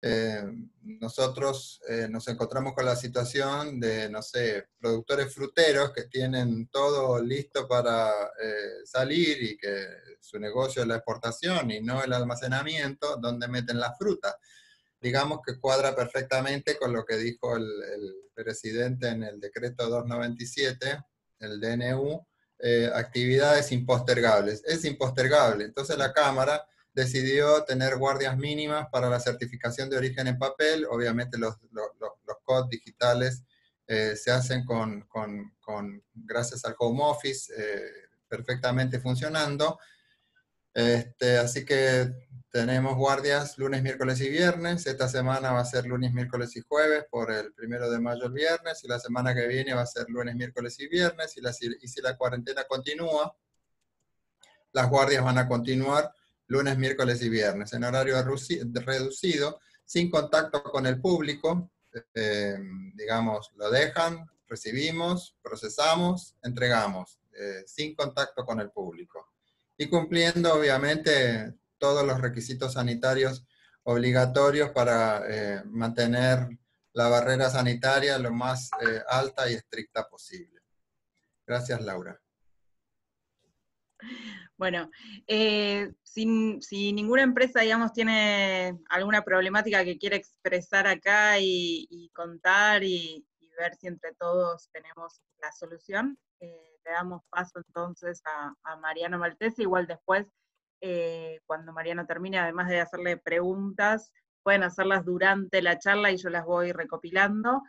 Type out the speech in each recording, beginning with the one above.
eh, nosotros nos encontramos con la situación de, no sé, productores fruteros que tienen todo listo para salir y que su negocio es la exportación y no el almacenamiento, donde meten la fruta. Digamos que cuadra perfectamente con lo que dijo el presidente en el decreto 297, el DNU, actividades impostergables. Es impostergable. Entonces la Cámara decidió tener guardias mínimas para la certificación de origen en papel. Obviamente los codes digitales se hacen gracias al home office perfectamente funcionando. Así que tenemos guardias lunes, miércoles y viernes. Esta semana va a ser lunes, miércoles y jueves por el 1 de mayo el viernes, y la semana que viene va a ser lunes, miércoles y viernes, y si la cuarentena continúa, las guardias van a continuar lunes, miércoles y viernes, en horario reducido, sin contacto con el público. Digamos, lo dejan, recibimos, procesamos, entregamos, sin contacto con el público. Y cumpliendo, obviamente, todos los requisitos sanitarios obligatorios para mantener la barrera sanitaria lo más alta y estricta posible. Gracias, Laura. Bueno, si ninguna empresa, digamos, tiene alguna problemática que quiere expresar acá y contar y ver si entre todos tenemos la solución, le damos paso entonces a Mariano Maltese. Igual después, cuando Mariano termine, además de hacerle preguntas, pueden hacerlas durante la charla y yo las voy recopilando.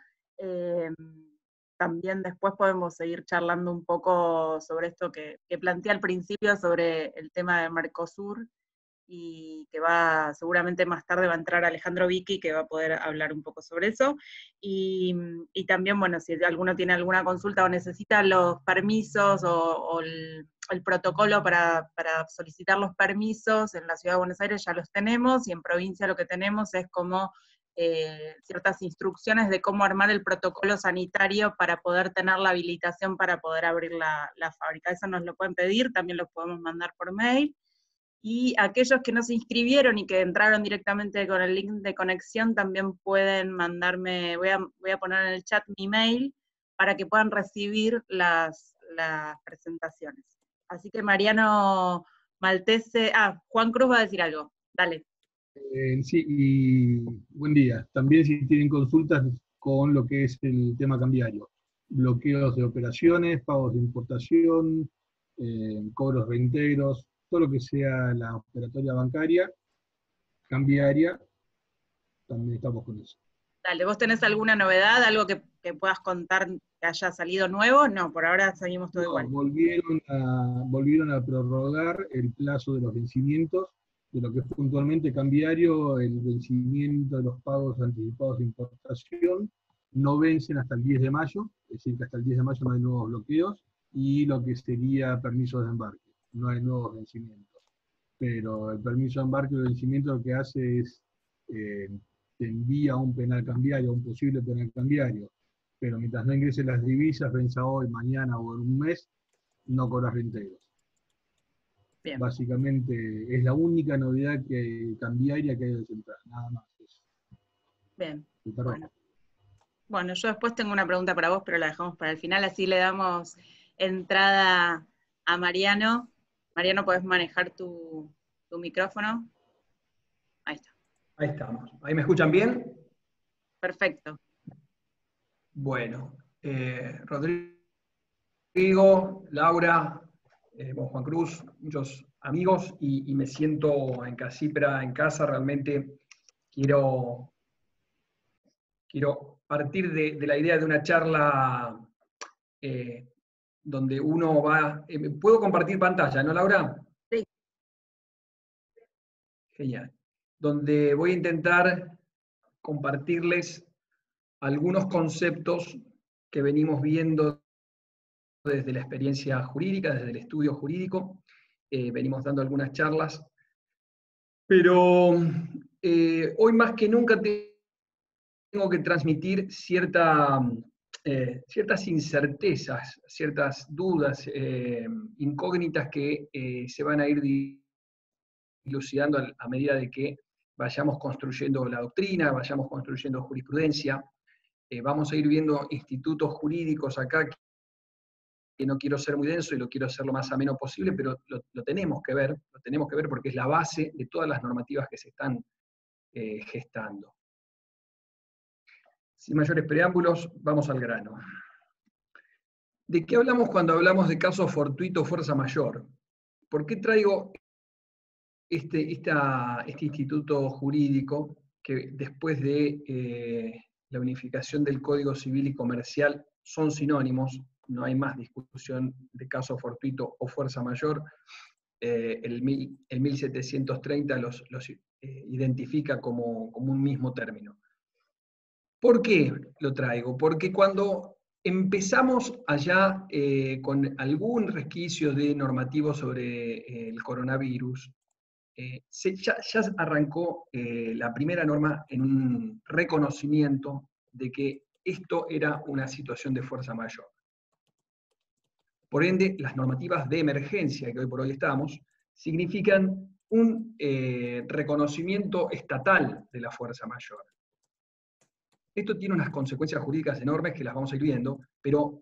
También después podemos seguir charlando un poco sobre esto que planteé al principio, sobre el tema de Mercosur, y que seguramente más tarde va a entrar Alejandro Vicky, que va a poder hablar un poco sobre eso. Y también, bueno, si alguno tiene alguna consulta o necesita los permisos o el protocolo para solicitar los permisos, en la Ciudad de Buenos Aires ya los tenemos, y en provincia lo que tenemos es como ciertas instrucciones de cómo armar el protocolo sanitario para poder tener la habilitación para poder abrir la fábrica. Eso nos lo pueden pedir, también lo podemos mandar por mail. Y aquellos que no se inscribieron y que entraron directamente con el link de conexión, también pueden mandarme, voy a poner en el chat mi mail para que puedan recibir las presentaciones. Así que Mariano Maltese, Juan Cruz va a decir algo, dale. Sí, y buen día. También si tienen consultas con lo que es el tema cambiario, bloqueos de operaciones, pagos de importación, cobros reintegros, todo lo que sea la operatoria bancaria, cambiaria, también estamos con eso. Dale, ¿vos tenés alguna novedad, algo que puedas contar que haya salido nuevo? No, por ahora seguimos todo igual. Volvieron a prorrogar el plazo de los vencimientos de lo que es puntualmente cambiario. El vencimiento de los pagos anticipados de importación no vencen hasta el 10 de mayo, es decir, que hasta el 10 de mayo no hay nuevos bloqueos, y lo que sería permisos de embarque, no hay nuevos vencimientos. Pero el permiso de embarque o vencimiento lo que hace es, te envía un penal cambiario, un posible penal cambiario, pero mientras no ingresen las divisas, venza hoy, mañana o en un mes, no cobras reintegros. Bien. Básicamente es la única novedad cambiaria que hay de central, nada más. Bien. Bueno, yo después tengo una pregunta para vos, pero la dejamos para el final, así le damos entrada a Mariano. Mariano, ¿podés manejar tu micrófono? Ahí está. Ahí estamos. ¿Ahí me escuchan bien? Perfecto. Bueno, Rodrigo, Laura, Juan Cruz, muchos amigos, y me siento en Casipra, en casa. Realmente quiero partir de la idea de una charla donde uno va... ¿Puedo compartir pantalla, no, Laura? Sí. Genial. Donde voy a intentar compartirles algunos conceptos que venimos viendo desde la experiencia jurídica, desde el estudio jurídico. Venimos dando algunas charlas, pero hoy más que nunca tengo que transmitir ciertas incertezas, ciertas dudas, incógnitas que se van a ir dilucidando a medida de que vayamos construyendo la doctrina, vayamos construyendo jurisprudencia. Vamos a ir viendo institutos jurídicos acá, que no quiero ser muy denso y lo quiero hacer lo más ameno posible, pero lo tenemos que ver porque es la base de todas las normativas que se están gestando. Sin mayores preámbulos, vamos al grano. ¿De qué hablamos cuando hablamos de caso fortuito o fuerza mayor? ¿Por qué traigo este instituto jurídico que después de la unificación del Código Civil y Comercial son sinónimos? No hay más discusión de caso fortuito o fuerza mayor. El 1730 los identifica como un mismo término. ¿Por qué lo traigo? Porque cuando empezamos allá con algún resquicio de normativo sobre el coronavirus, ya arrancó la primera norma en un reconocimiento de que esto era una situación de fuerza mayor. Por ende, las normativas de emergencia que hoy por hoy estamos, significan un reconocimiento estatal de la fuerza mayor. Esto tiene unas consecuencias jurídicas enormes que las vamos a ir viendo, pero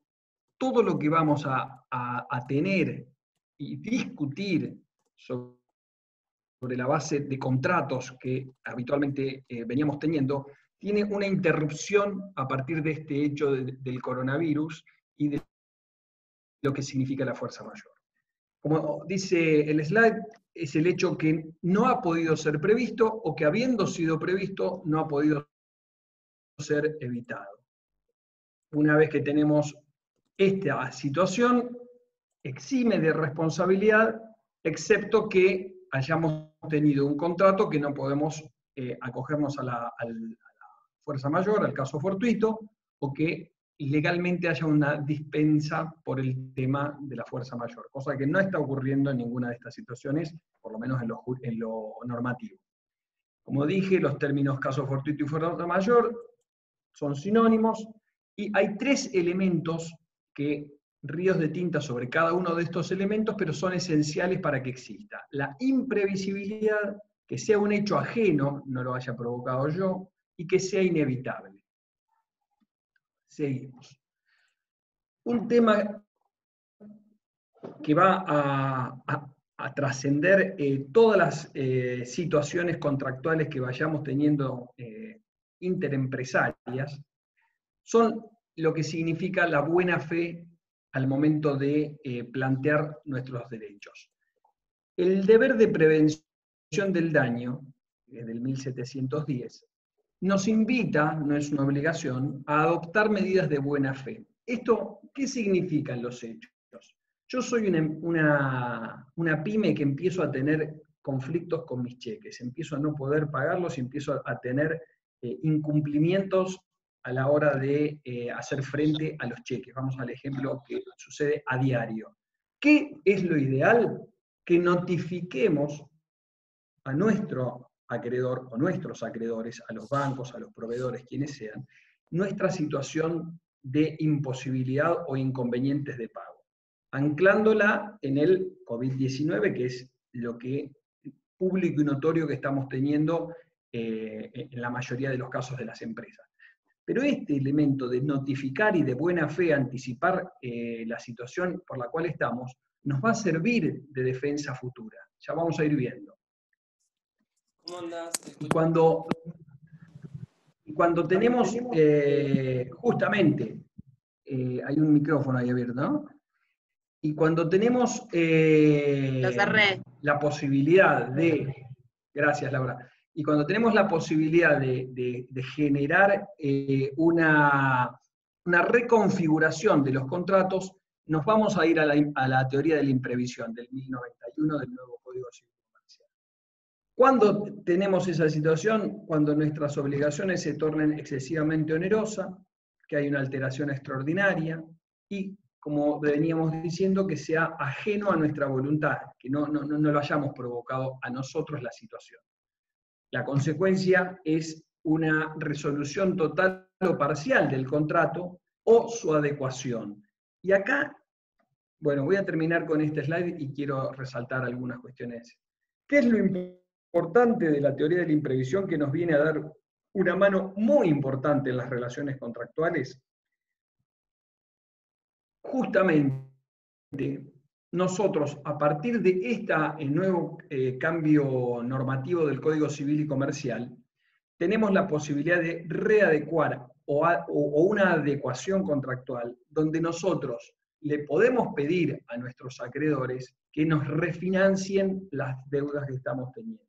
todo lo que vamos a tener y discutir sobre la base de contratos que habitualmente veníamos teniendo, tiene una interrupción a partir de este hecho del coronavirus y de lo que significa la fuerza mayor. Como dice el slide, es el hecho que no ha podido ser previsto o que habiendo sido previsto no ha podido ser evitado. Una vez que tenemos esta situación, exime de responsabilidad, excepto que hayamos tenido un contrato que no podemos acogernos a la fuerza mayor, al caso fortuito, o que legalmente haya una dispensa por el tema de la fuerza mayor, cosa que no está ocurriendo en ninguna de estas situaciones, por lo menos en lo normativo. Como dije, los términos caso fortuito y fuerza mayor son sinónimos, y hay tres elementos que ríos de tinta sobre cada uno de estos elementos, pero son esenciales para que exista. La imprevisibilidad, que sea un hecho ajeno, no lo haya provocado yo, y que sea inevitable. Seguimos. Un tema que va a trascender todas las situaciones contractuales que vayamos teniendo interempresarias, son lo que significa la buena fe al momento de plantear nuestros derechos. El deber de prevención del daño, del 1710, nos invita, no es una obligación, a adoptar medidas de buena fe. ¿Esto qué significan los hechos? Yo soy una pyme que empiezo a tener conflictos con mis cheques, empiezo a no poder pagarlos y empiezo a tener incumplimientos a la hora de hacer frente a los cheques. Vamos al ejemplo que sucede a diario. ¿Qué es lo ideal? Que notifiquemos a nuestro acreedor o nuestros acreedores, a los bancos, a los proveedores, quienes sean, nuestra situación de imposibilidad o inconvenientes de pago, anclándola en el COVID-19, que es lo que público y notorio que estamos teniendo en la mayoría de los casos de las empresas. Pero este elemento de notificar y de buena fe anticipar la situación por la cual estamos, nos va a servir de defensa futura. Ya vamos a ir viendo. ¿Cómo andás? Y cuando tenemos, justamente, hay un micrófono ahí abierto, ¿no? Y cuando tenemos la posibilidad de, gracias Laura, y cuando tenemos la posibilidad de generar una reconfiguración de los contratos, nos vamos a ir a la teoría de la imprevisión del 1091 del nuevo Código Civil Comercial. ¿Cuándo tenemos esa situación? Cuando nuestras obligaciones se tornen excesivamente onerosas, que hay una alteración extraordinaria, y como veníamos diciendo, que sea ajeno a nuestra voluntad, que no lo hayamos provocado a nosotros la situación. La consecuencia es una resolución total o parcial del contrato o su adecuación. Y acá, bueno, voy a terminar con este slide y quiero resaltar algunas cuestiones. ¿Qué es lo importante de la teoría de la imprevisión que nos viene a dar una mano muy importante en las relaciones contractuales. Justamente nosotros, a partir de el nuevo cambio normativo del Código Civil y Comercial, tenemos la posibilidad de readecuar o una adecuación contractual donde nosotros le podemos pedir a nuestros acreedores que nos refinancien las deudas que estamos teniendo.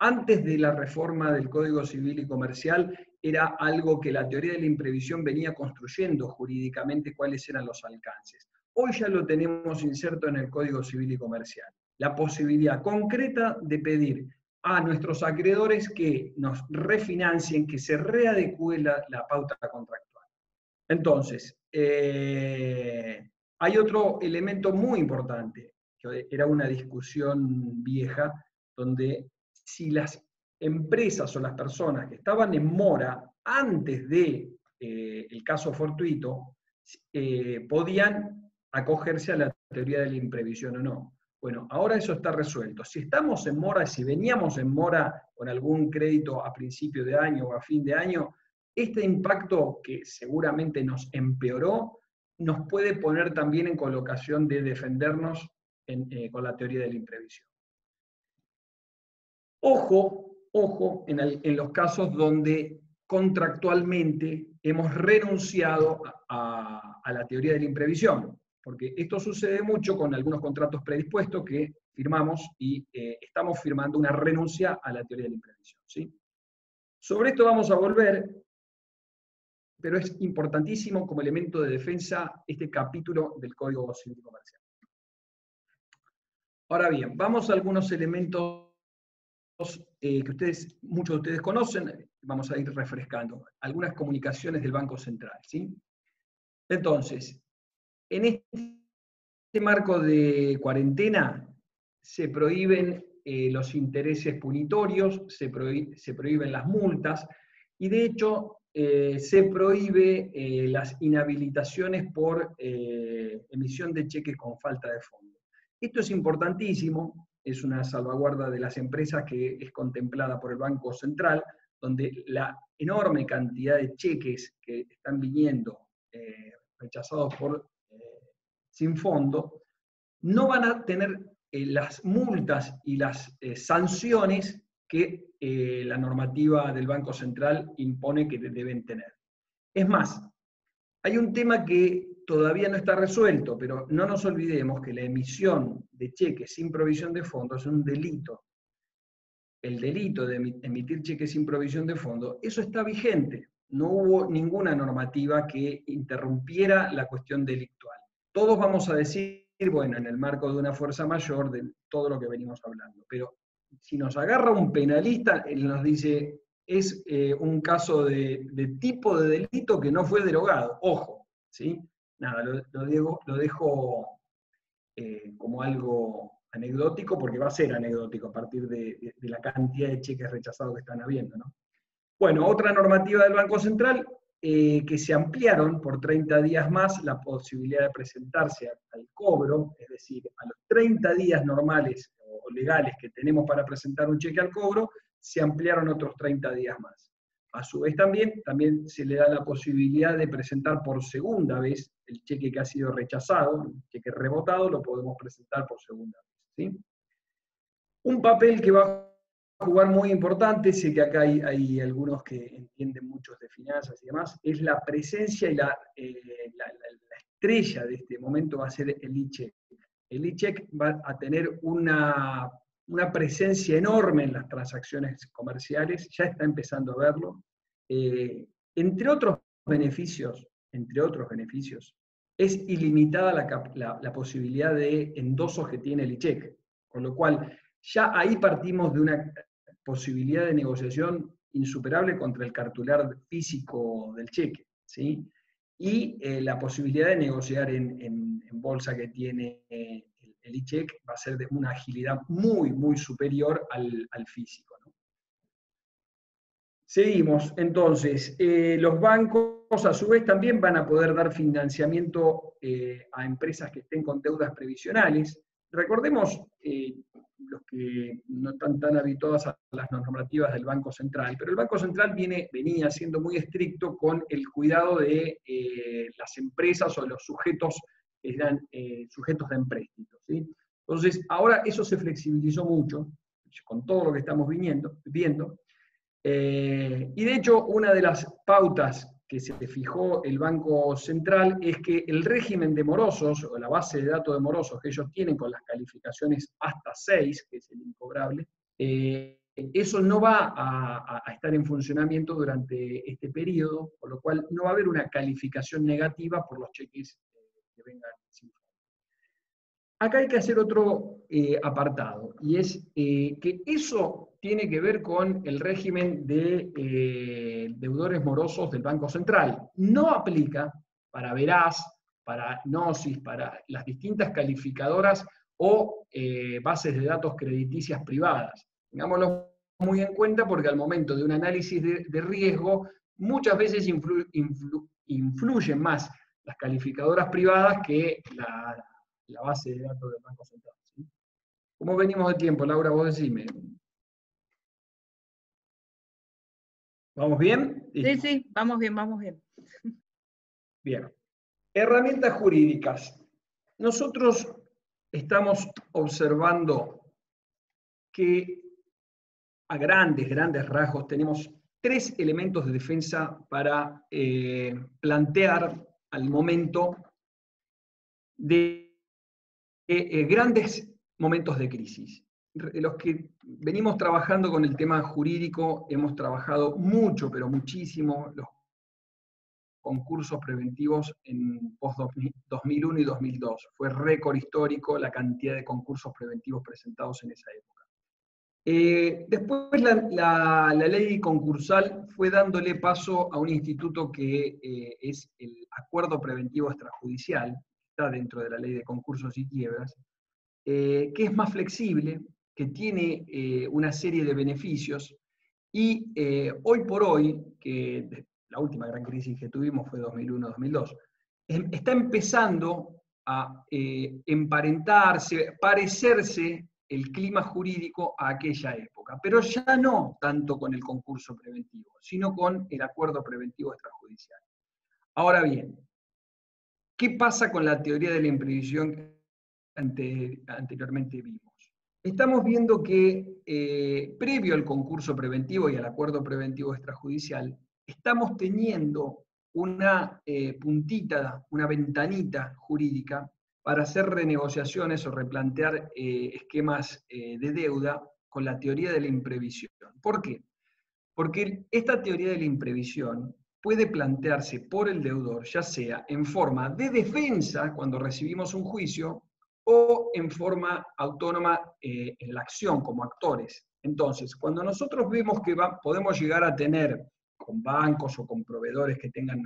Antes de la reforma del Código Civil y Comercial era algo que la teoría de la imprevisión venía construyendo jurídicamente cuáles eran los alcances. Hoy ya lo tenemos inserto en el Código Civil y Comercial. La posibilidad concreta de pedir a nuestros acreedores que nos refinancien, que se readecue la pauta contractual. Entonces, hay otro elemento muy importante, que era una discusión vieja, donde si las empresas o las personas que estaban en mora antes de el caso fortuito, podían acogerse a la teoría de la imprevisión o no. Bueno, ahora eso está resuelto. Si estamos en mora, si veníamos en mora con algún crédito a principio de año o a fin de año, este impacto que seguramente nos empeoró, nos puede poner también en colocación de defendernos con la teoría de la imprevisión. Ojo en los casos donde contractualmente hemos renunciado a la teoría de la imprevisión, porque esto sucede mucho con algunos contratos predispuestos que firmamos y estamos firmando una renuncia a la teoría de la imprevisión, ¿sí? Sobre esto vamos a volver, pero es importantísimo como elemento de defensa este capítulo del Código Civil y Comercial. Ahora bien, vamos a algunos elementos que muchos de ustedes conocen, vamos a ir refrescando. Algunas comunicaciones del Banco Central, ¿sí? Entonces, en este marco de cuarentena se prohíben los intereses punitorios, se prohíben las multas, y de hecho se prohíbe las inhabilitaciones por emisión de cheques con falta de fondo. Esto es importantísimo, es una salvaguarda de las empresas que es contemplada por el Banco Central, donde la enorme cantidad de cheques que están viniendo rechazados sin fondo, no van a tener las multas y las sanciones que la normativa del Banco Central impone que deben tener. Es más, hay un tema que todavía no está resuelto, pero no nos olvidemos que la emisión de cheques sin provisión de fondos es un delito. El delito de emitir cheques sin provisión de fondo, eso está vigente. No hubo ninguna normativa que interrumpiera la cuestión delictual. Todos vamos a decir, bueno, en el marco de una fuerza mayor, de todo lo que venimos hablando, pero si nos agarra un penalista, él nos dice, es un caso de tipo de delito que no fue derogado. Ojo, ¿sí? Nada, lo dejo como algo anecdótico, porque va a ser anecdótico a partir de la cantidad de cheques rechazados que están habiendo, ¿no? Bueno, otra normativa del Banco Central, que se ampliaron por 30 días más la posibilidad de presentarse al cobro, es decir, a los 30 días normales o legales que tenemos para presentar un cheque al cobro, se ampliaron otros 30 días más. A su vez también se le da la posibilidad de presentar por segunda vez el cheque que ha sido rechazado, el cheque rebotado, lo podemos presentar por segunda vez, ¿sí? Un papel que va a jugar muy importante, sé que acá hay algunos que entienden mucho de finanzas y demás, es la presencia y la estrella de este momento va a ser el e-check. El e-check va a tener una presencia enorme en las transacciones comerciales, ya está empezando a verlo. Entre otros beneficios, es ilimitada la posibilidad de endosos que tiene el e-check, con lo cual ya ahí partimos de una posibilidad de negociación insuperable contra el cartular físico del cheque, ¿sí? Y la posibilidad de negociar en bolsa que tiene el e-check va a ser de una agilidad muy, muy superior al físico, ¿no? Seguimos, entonces, los bancos a su vez también van a poder dar financiamiento a empresas que estén con deudas previsionales. Recordemos, los que no están tan habituados a las normativas del Banco Central, pero el Banco Central venía siendo muy estricto con el cuidado de las empresas o los sujetos que eran sujetos de empréstitos, ¿sí? Entonces, ahora eso se flexibilizó mucho, con todo lo que estamos viendo, y de hecho, una de las pautas que se fijó el Banco Central es que el régimen de morosos, o la base de datos de morosos que ellos tienen con las calificaciones hasta 6, que es el incobrable, eso no va a estar en funcionamiento durante este periodo, por lo cual no va a haber una calificación negativa por los cheques que vengan sin fondo. Acá hay que hacer otro apartado, y es que eso tiene que ver con el régimen de deudores morosos del Banco Central. No aplica para Veraz, para Gnosis, para las distintas calificadoras o bases de datos crediticias privadas. Tengámoslo muy en cuenta porque al momento de un análisis de riesgo, muchas veces influyen más las calificadoras privadas que la base de datos del Banco Central, ¿sí? ¿Cómo venimos de tiempo, Laura? Vos decime. ¿Vamos bien? Sí, sí, vamos bien, vamos bien. Bien. Herramientas jurídicas. Nosotros estamos observando que a grandes rasgos tenemos 3 elementos de defensa para plantear al momento de grandes momentos de crisis. Los que venimos trabajando con el tema jurídico, hemos trabajado mucho, pero muchísimo, los concursos preventivos en post-2001 y 2002. Fue récord histórico la cantidad de concursos preventivos presentados en esa época. Después la ley concursal fue dándole paso a un instituto que es el acuerdo preventivo extrajudicial, está dentro de la ley de concursos y quiebras, que es más flexible, que tiene una serie de beneficios, y hoy por hoy, que la última gran crisis que tuvimos fue 2001-2002, está empezando a emparentarse, parecerse el clima jurídico a aquella época, pero ya no tanto con el concurso preventivo, sino con el acuerdo preventivo extrajudicial. Ahora bien, ¿qué pasa con la teoría de la imprevisión que anteriormente vimos? Estamos viendo que previo al concurso preventivo y al acuerdo preventivo extrajudicial, estamos teniendo una puntita, una ventanita jurídica para hacer renegociaciones o replantear esquemas de deuda con la teoría de la imprevisión. ¿Por qué? Porque esta teoría de la imprevisión puede plantearse por el deudor, ya sea en forma de defensa cuando recibimos un juicio, o en forma autónoma en la acción, como actores. Entonces, cuando nosotros vemos que podemos llegar a tener con bancos o con proveedores que tengan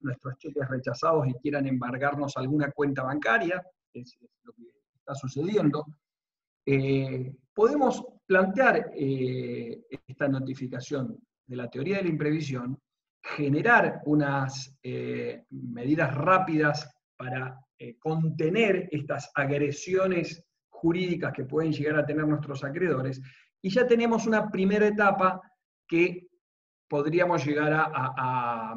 nuestros cheques rechazados y quieran embargarnos alguna cuenta bancaria, es lo que está sucediendo, podemos plantear esta notificación de la teoría de la imprevisión, generar unas medidas rápidas para contener estas agresiones jurídicas que pueden llegar a tener nuestros acreedores, y ya tenemos una primera etapa que podríamos llegar a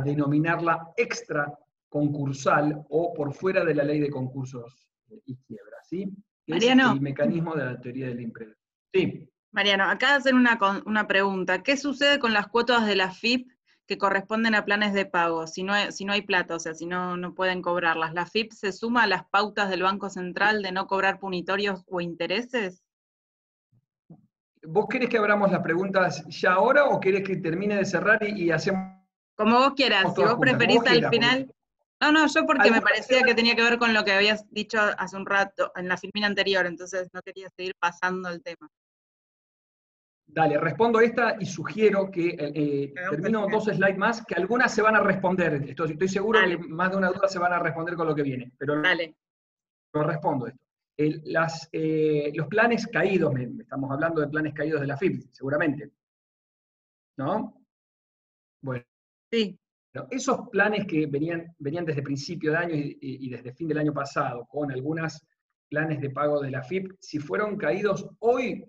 denominarla extra concursal o por fuera de la ley de concursos y quiebras, ¿sí? Mariano. Es el mecanismo de la teoría del imprevisión. Sí. Mariano, acá hacen una pregunta. ¿Qué sucede con las cuotas de la FIP que corresponden a planes de pago, si no hay plata, o sea, si no pueden cobrarlas? ¿La FIP se suma a las pautas del Banco Central de no cobrar punitorios o intereses? ¿Vos querés que abramos las preguntas ya ahora o querés que termine de cerrar y hacemos? Como vos quieras, si vos preferís al final. No, yo porque me parecía que tenía que ver con lo que habías dicho hace un rato, en la filmina anterior, entonces no quería seguir pasando el tema. Dale, respondo esta y sugiero que termino 2 slides más, que algunas se van a responder. Estoy seguro que más de una duda se van a responder con lo que viene, pero Dale. Lo respondo esto. Los planes caídos, estamos hablando de planes caídos de la FIP, seguramente, ¿no? Bueno. Sí. Esos planes que venían desde principio de año y desde fin del año pasado, con algunas planes de pago de la AFIP, si fueron caídos hoy,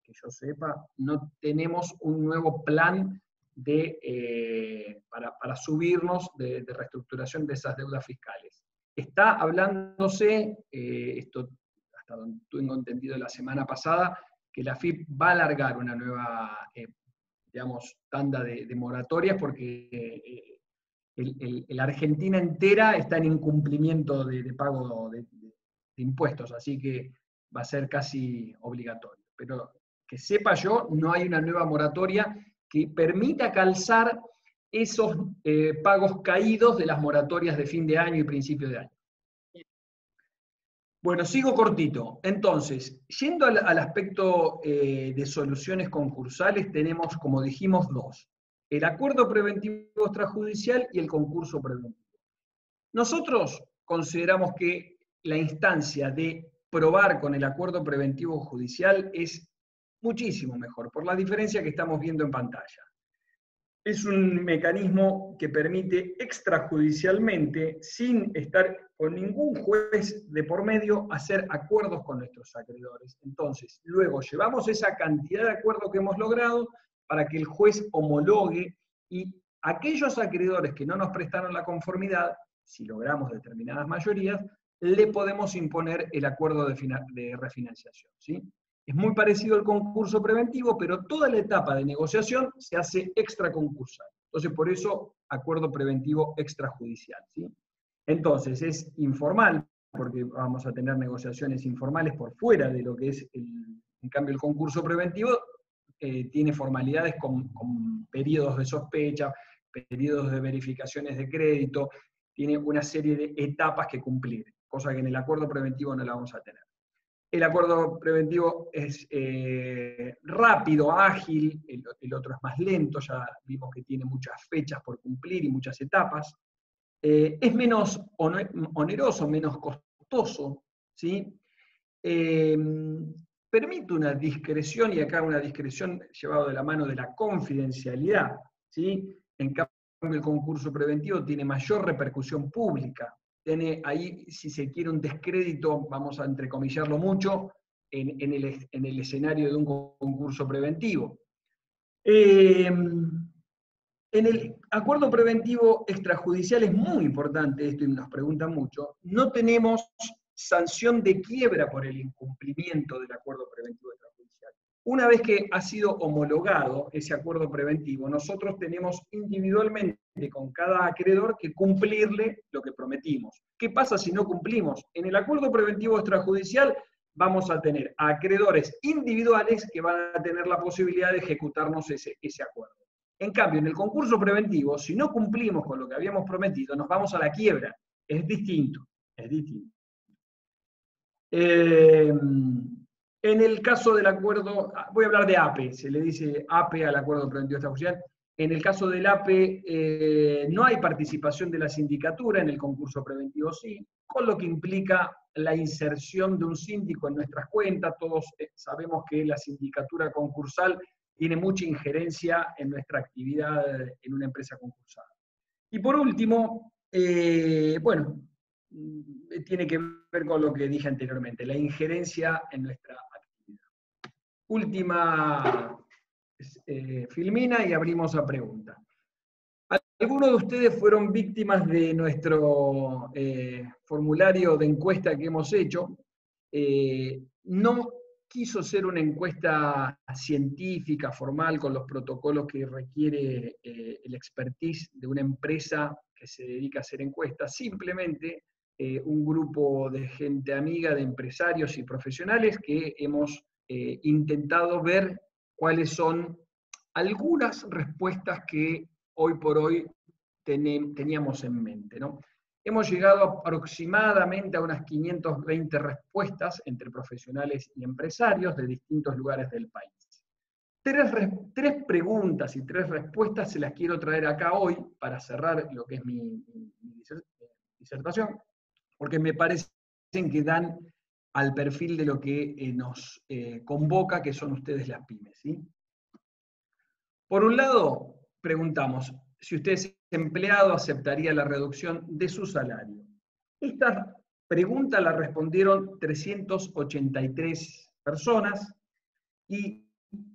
que yo sepa, no tenemos un nuevo plan para subirnos de reestructuración de esas deudas fiscales. Está hablándose, esto hasta donde tengo entendido la semana pasada, que la AFIP va a alargar una nueva, digamos, tanda de moratorias porque la Argentina entera está en incumplimiento de pago de impuestos, así que va a ser casi obligatorio. Pero que sepa yo, no hay una nueva moratoria que permita calzar esos pagos caídos de las moratorias de fin de año y principio de año. Bueno, sigo cortito. Entonces, yendo al aspecto de soluciones concursales, tenemos, como dijimos, dos. El acuerdo preventivo extrajudicial y el concurso preventivo. Nosotros consideramos que la instancia de probar con el acuerdo preventivo judicial es muchísimo mejor, por la diferencia que estamos viendo en pantalla. Es un mecanismo que permite extrajudicialmente, sin estar con ningún juez de por medio, hacer acuerdos con nuestros acreedores. Entonces, luego llevamos esa cantidad de acuerdos que hemos logrado para que el juez homologue, y aquellos acreedores que no nos prestaron la conformidad, si logramos determinadas mayorías, le podemos imponer el acuerdo de refinanciación, ¿sí? Es muy parecido al concurso preventivo, pero toda la etapa de negociación se hace extraconcursal. Entonces, por eso, acuerdo preventivo extrajudicial, ¿sí? Entonces, es informal, porque vamos a tener negociaciones informales por fuera de lo que es, en cambio, el concurso preventivo tiene formalidades con periodos de sospecha, periodos de verificaciones de crédito, tiene una serie de etapas que cumplir, cosa que en el acuerdo preventivo no la vamos a tener. El acuerdo preventivo es rápido, ágil, el otro es más lento, ya vimos que tiene muchas fechas por cumplir y muchas etapas. Es menos oneroso, menos costoso, ¿sí? Permite una discreción, y acá una discreción llevada de la mano de la confidencialidad, ¿sí? En cambio, el concurso preventivo tiene mayor repercusión pública. Tiene ahí, si se quiere, un descrédito, vamos a entrecomillarlo mucho, en el escenario de un concurso preventivo. En el acuerdo preventivo extrajudicial es muy importante esto, y nos preguntan mucho, no tenemos sanción de quiebra por el incumplimiento del acuerdo preventivo extrajudicial. Una vez que ha sido homologado ese acuerdo preventivo, nosotros tenemos individualmente con cada acreedor que cumplirle lo que prometimos. ¿Qué pasa si no cumplimos? En el acuerdo preventivo extrajudicial vamos a tener a acreedores individuales que van a tener la posibilidad de ejecutarnos ese acuerdo. En cambio, en el concurso preventivo, si no cumplimos con lo que habíamos prometido, nos vamos a la quiebra. Es distinto, es distinto. En el caso del acuerdo, voy a hablar de APE, se le dice APE al acuerdo preventivo extrajudicial. En el caso del APE no hay participación de la sindicatura, en el concurso preventivo sí, con lo que implica la inserción de un síndico en nuestras cuentas. Todos sabemos que la sindicatura concursal tiene mucha injerencia en nuestra actividad en una empresa concursada. Y por último, bueno, tiene que ver con lo que dije anteriormente, la injerencia en nuestra actividad. Última filmina y abrimos a preguntas. Algunos de ustedes fueron víctimas de nuestro formulario de encuesta que hemos hecho. No quiso ser una encuesta científica, formal, con los protocolos que requiere el expertise de una empresa que se dedica a hacer encuestas. Simplemente un grupo de gente amiga, de empresarios y profesionales que hemos intentado ver cuáles son algunas respuestas que hoy por hoy teníamos en mente, ¿no? Hemos llegado aproximadamente a unas 520 respuestas entre profesionales y empresarios de distintos lugares del país. Tres preguntas y tres respuestas se las quiero traer acá hoy para cerrar lo que es mi disertación, porque me parecen que dan al perfil de lo que nos convoca, que son ustedes las pymes, ¿sí? Por un lado, preguntamos, si usted es empleado, ¿aceptaría la reducción de su salario? Estas pregunta la respondieron 383 personas, y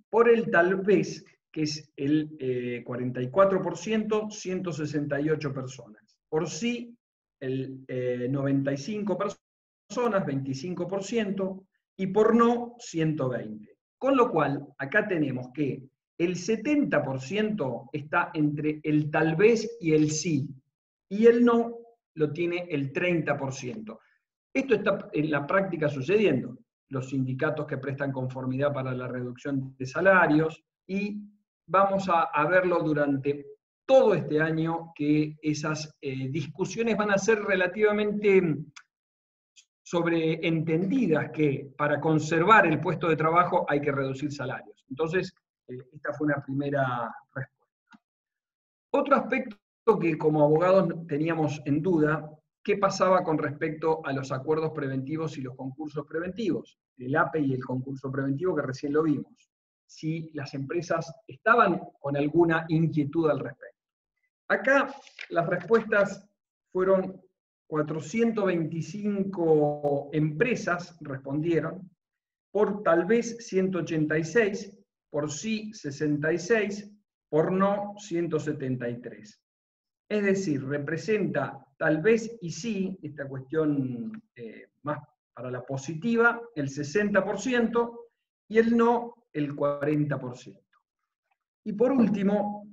por el tal vez, que es el 44%, 168 personas. Por sí, el 95 personas, 25%, y por no, 120. Con lo cual, acá tenemos que el 70% está entre el tal vez y el sí, y el no lo tiene el 30%. Esto está en la práctica sucediendo. Los sindicatos que prestan conformidad para la reducción de salarios, y vamos a verlo durante todo este año, que esas discusiones van a ser relativamente sobreentendidas, que para conservar el puesto de trabajo hay que reducir salarios. Entonces, esta fue una primera respuesta. Otro aspecto que como abogados teníamos en duda: ¿qué pasaba con respecto a los acuerdos preventivos y los concursos preventivos? El APE y el concurso preventivo, que recién lo vimos. Si las empresas estaban con alguna inquietud al respecto. Acá las respuestas fueron 425 empresas respondieron, por tal vez 186, por sí 66, por no 173. Es decir, representa tal vez y sí, esta cuestión más para la positiva, el 60%, y el no, el 40%. Y por último,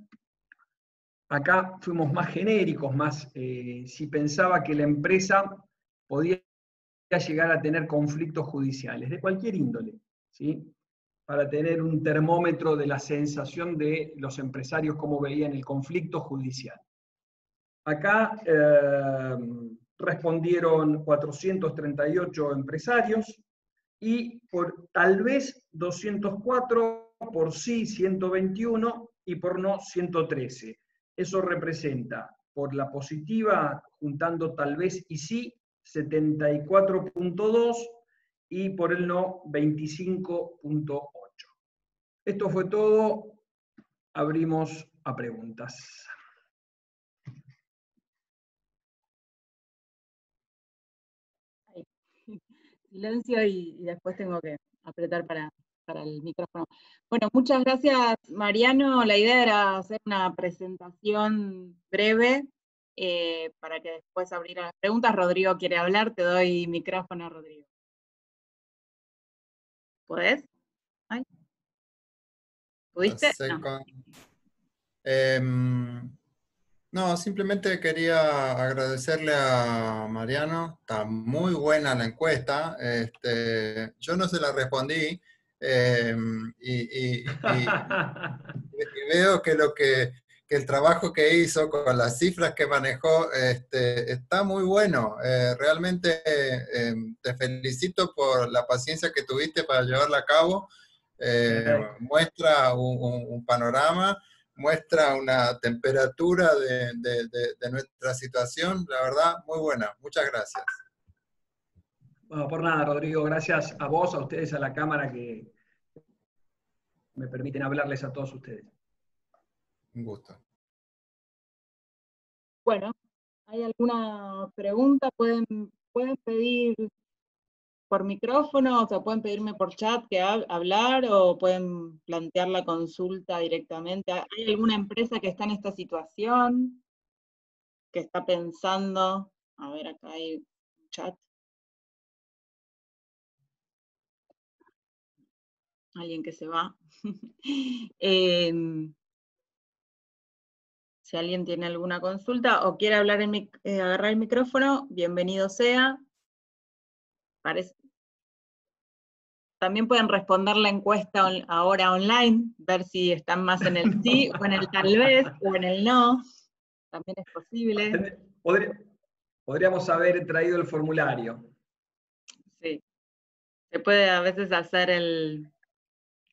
acá fuimos más genéricos, más si pensaba que la empresa podía llegar a tener conflictos judiciales, de cualquier índole, ¿sí? Para tener un termómetro de la sensación de los empresarios, cómo veían el conflicto judicial. Acá respondieron 438 empresarios, y por tal vez 204, por sí 121 y por no 113. Eso representa, por la positiva, juntando tal vez y sí, 74.2, y por el no, 25.8. Esto fue todo. Abrimos a preguntas. Silencio y después tengo que apretar para el micrófono. Bueno, muchas gracias, Mariano. La idea era hacer una presentación breve para que después abrir a las preguntas. Rodrigo quiere hablar, te doy micrófono, Rodrigo. ¿Podés? ¿Ay? ¿Pudiste? No. No, simplemente quería agradecerle a Mariano. Está muy buena la encuesta. Yo no se la respondí, y veo que el trabajo que hizo con las cifras que manejó está muy bueno. Realmente te felicito por la paciencia que tuviste para llevarla a cabo. Muestra un panorama, muestra una temperatura de nuestra situación, la verdad, muy buena. Muchas gracias. Bueno, por nada, Rodrigo, gracias a vos, a ustedes, a la cámara, que me permiten hablarles a todos ustedes. Un gusto. Bueno, ¿hay alguna pregunta? Pueden pedir por micrófono, o sea, pueden pedirme por chat que hablar, o pueden plantear la consulta directamente. ¿Hay alguna empresa que está en esta situación, que está pensando? A ver, acá hay un chat. Alguien que se va. Si alguien tiene alguna consulta o quiere hablar agarrar el micrófono, bienvenido sea. También pueden responder la encuesta ahora online, ver si están más en el sí, o en el tal vez, o en el no. También es posible. Podríamos haber traído el formulario. Sí. Se puede a veces hacer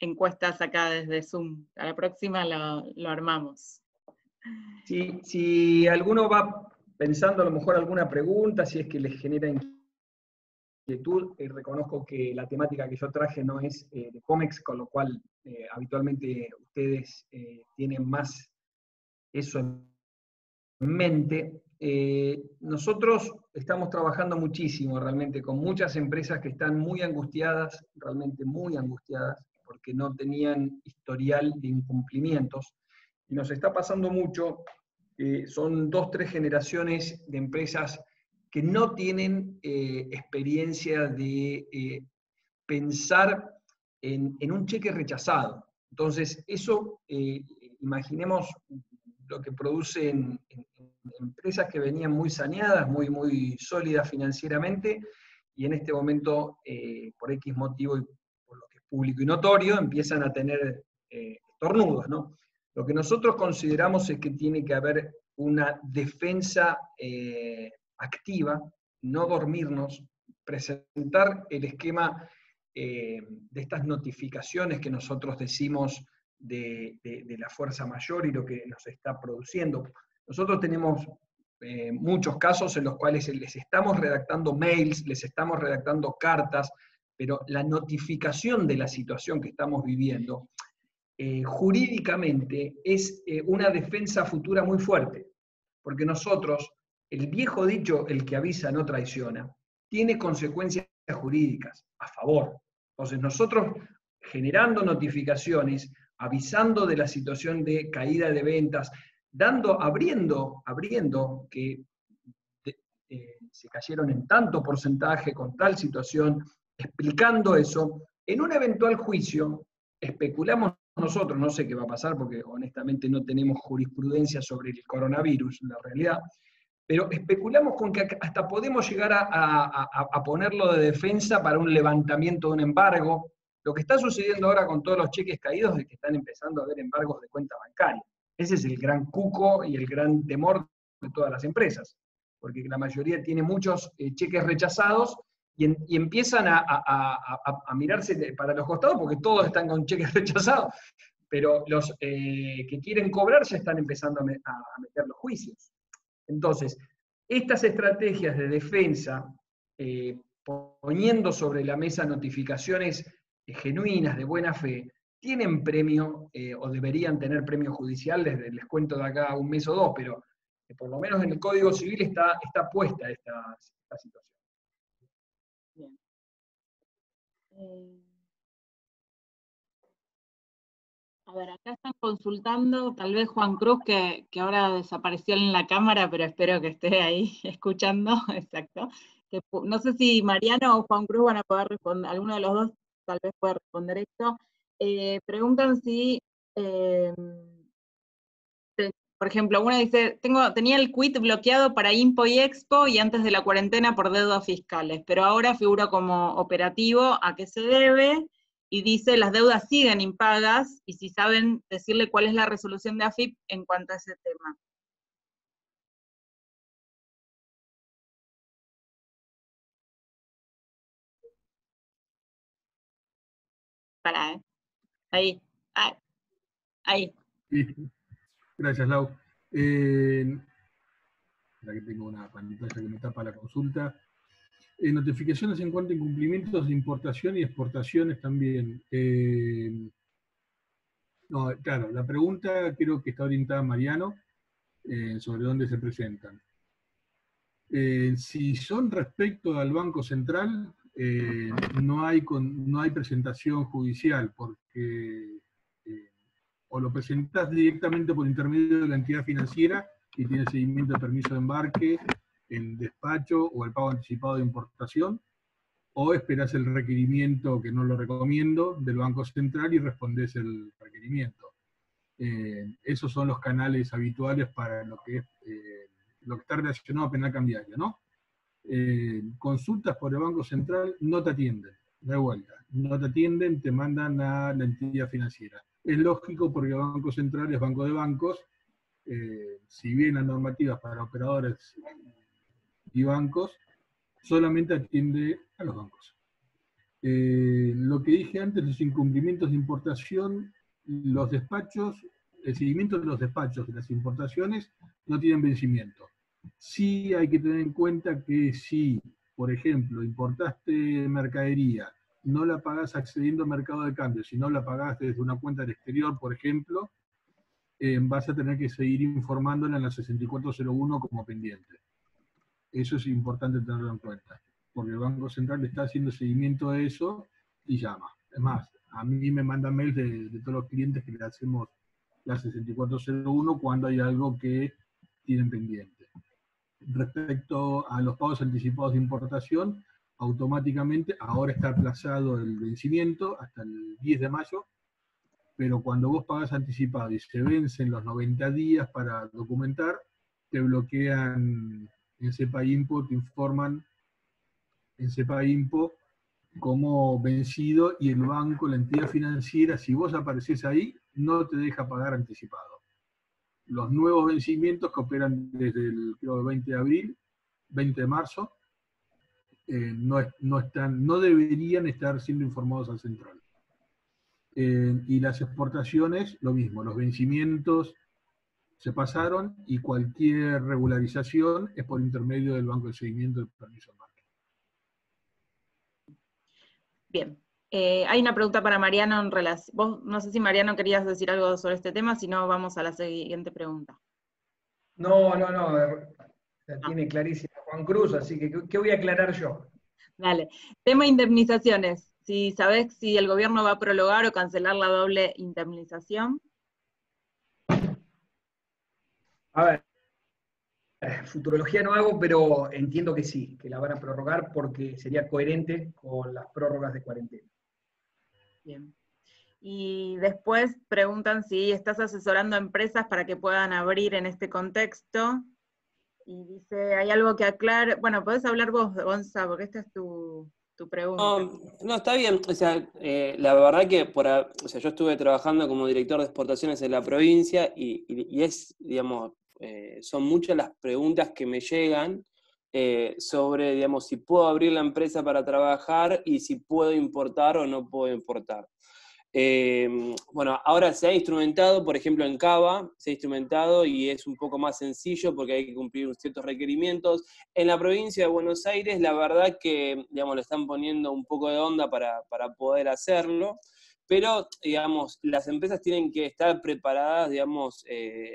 encuestas acá desde Zoom. A la próxima lo armamos. Si alguno va pensando a lo mejor alguna pregunta, si es que les genera inquietud, reconozco que la temática que yo traje no es de COMEX, con lo cual habitualmente ustedes tienen más eso en mente. nosotros estamos trabajando muchísimo realmente con muchas empresas que están muy angustiadas, realmente muy angustiadas, porque no tenían historial de incumplimientos. Y nos está pasando mucho, son 2, 3 generaciones de empresas que no tienen experiencia de pensar en un cheque rechazado. Entonces, eso, imaginemos lo que produce en empresas que venían muy saneadas, muy sólidas financieramente, y en este momento, por X motivo, y por lo que es público y notorio, empiezan a tener estornudos, ¿no? Lo que nosotros consideramos es que tiene que haber una defensa activa, no dormirnos, presentar el esquema de estas notificaciones que nosotros decimos de la fuerza mayor y lo que nos está produciendo. Nosotros tenemos muchos casos en los cuales les estamos redactando mails, les estamos redactando cartas, pero la notificación de la situación que estamos viviendo jurídicamente es una defensa futura muy fuerte, porque nosotros, el viejo dicho, el que avisa no traiciona, tiene consecuencias jurídicas a favor. Entonces nosotros, generando notificaciones, avisando de la situación de caída de ventas, abriendo que se cayeron en tanto porcentaje con tal situación, explicando eso, en un eventual juicio, especulamos nosotros, no sé qué va a pasar porque honestamente no tenemos jurisprudencia sobre el coronavirus, la realidad, pero especulamos con que hasta podemos llegar a ponerlo de defensa para un levantamiento de un embargo. Lo que está sucediendo ahora con todos los cheques caídos es que están empezando a haber embargos de cuenta bancaria. Ese es el gran cuco y el gran temor de todas las empresas, porque la mayoría tiene muchos cheques rechazados y empiezan a mirarse para los costados porque todos están con cheques rechazados, pero los que quieren cobrar ya están empezando a meter los juicios. Entonces, estas estrategias de defensa, poniendo sobre la mesa notificaciones genuinas, de buena fe, tienen premio, o deberían tener premio judicial, les cuento de acá un mes o 2, pero por lo menos en el Código Civil está puesta esta situación. Bien. A ver, acá están consultando, tal vez Juan Cruz, que ahora desapareció en la cámara, pero espero que esté ahí escuchando, exacto. Que, no sé si Mariano o Juan Cruz van a poder responder, alguno de los dos tal vez puede responder esto. Preguntan si, por ejemplo, una dice, tenía el quit bloqueado para Impo y Expo y antes de la cuarentena por deudas fiscales, pero ahora figura como operativo, ¿a qué se debe? Y dice, las deudas siguen impagas, y si saben decirle cuál es la resolución de AFIP en cuanto a ese tema. Pará, ahí, ahí. Sí. Gracias, Lau. Para que tengo una pantalla que me tapa la consulta. Notificaciones en cuanto a incumplimientos de importación y exportaciones también. No, claro, la pregunta creo que está orientada a Mariano sobre dónde se presentan. Si son respecto al Banco Central, no hay presentación judicial, porque o lo presentás directamente por intermedio de la entidad financiera y tiene seguimiento de permiso de embarque, el despacho o el pago anticipado de importación, o esperás el requerimiento, que no lo recomiendo, del Banco Central y respondés el requerimiento. Esos son los canales habituales para lo que está relacionado a penal cambiario, ¿no? Consultas por el Banco Central no te atienden, de vuelta, no te atienden, te mandan a la entidad financiera. Es lógico porque el Banco Central es banco de bancos, si bien las normativas para operadores y bancos, solamente atiende a los bancos. Lo que dije antes, los incumplimientos de importación, los despachos, el seguimiento de los despachos de las importaciones no tienen vencimiento. Sí hay que tener en cuenta que si, por ejemplo, importaste mercadería, no la pagás accediendo al mercado de cambio, sino la pagás desde una cuenta del exterior, por ejemplo, vas a tener que seguir informándola en la 6401 como pendiente. Eso es importante tenerlo en cuenta, porque el Banco Central le está haciendo seguimiento a eso y llama. Es más, a mí me mandan mails de todos los clientes que le hacemos la 6401 cuando hay algo que tienen pendiente. Respecto a los pagos anticipados de importación, automáticamente ahora está aplazado el vencimiento hasta el 10 de mayo, pero cuando vos pagas anticipado y se vencen los 90 días para documentar, te bloquean en SEPA-Impo, te informan en SEPA-Impo como vencido, y el banco, la entidad financiera, si vos apareces ahí, no te deja pagar anticipado. Los nuevos vencimientos que operan desde el, creo, 20 de abril, 20 de marzo, no deberían estar siendo informados al central. Y las exportaciones, lo mismo, los vencimientos se pasaron y cualquier regularización es por intermedio del Banco de Seguimiento del Permiso de Marca. Bien. Hay una pregunta para Mariano en relación. Vos, no sé si Mariano querías decir algo sobre este tema, si no vamos a la siguiente pregunta. No, la tiene clarísima Juan Cruz, así que ¿qué voy a aclarar yo? Dale. Tema indemnizaciones. Si sabés si el gobierno va a prorrogar o cancelar la doble indemnización. A ver, futurología no hago, pero entiendo que sí, que la van a prorrogar porque sería coherente con las prórrogas de cuarentena. Bien. Y después preguntan si estás asesorando a empresas para que puedan abrir en este contexto. Y dice, ¿hay algo que aclarar? Bueno, podés hablar vos, Gonza, porque esta es tu pregunta. No, está bien. O sea, la verdad que yo estuve trabajando como director de exportaciones en la provincia y es, digamos, son muchas las preguntas que me llegan sobre, digamos, si puedo abrir la empresa para trabajar y si puedo importar o no puedo importar. Bueno, ahora se ha instrumentado, por ejemplo en Cava, se ha instrumentado y es un poco más sencillo porque hay que cumplir ciertos requerimientos. En la provincia de Buenos Aires, la verdad que, digamos, le están poniendo un poco de onda para poder hacerlo, pero, digamos, las empresas tienen que estar preparadas, digamos,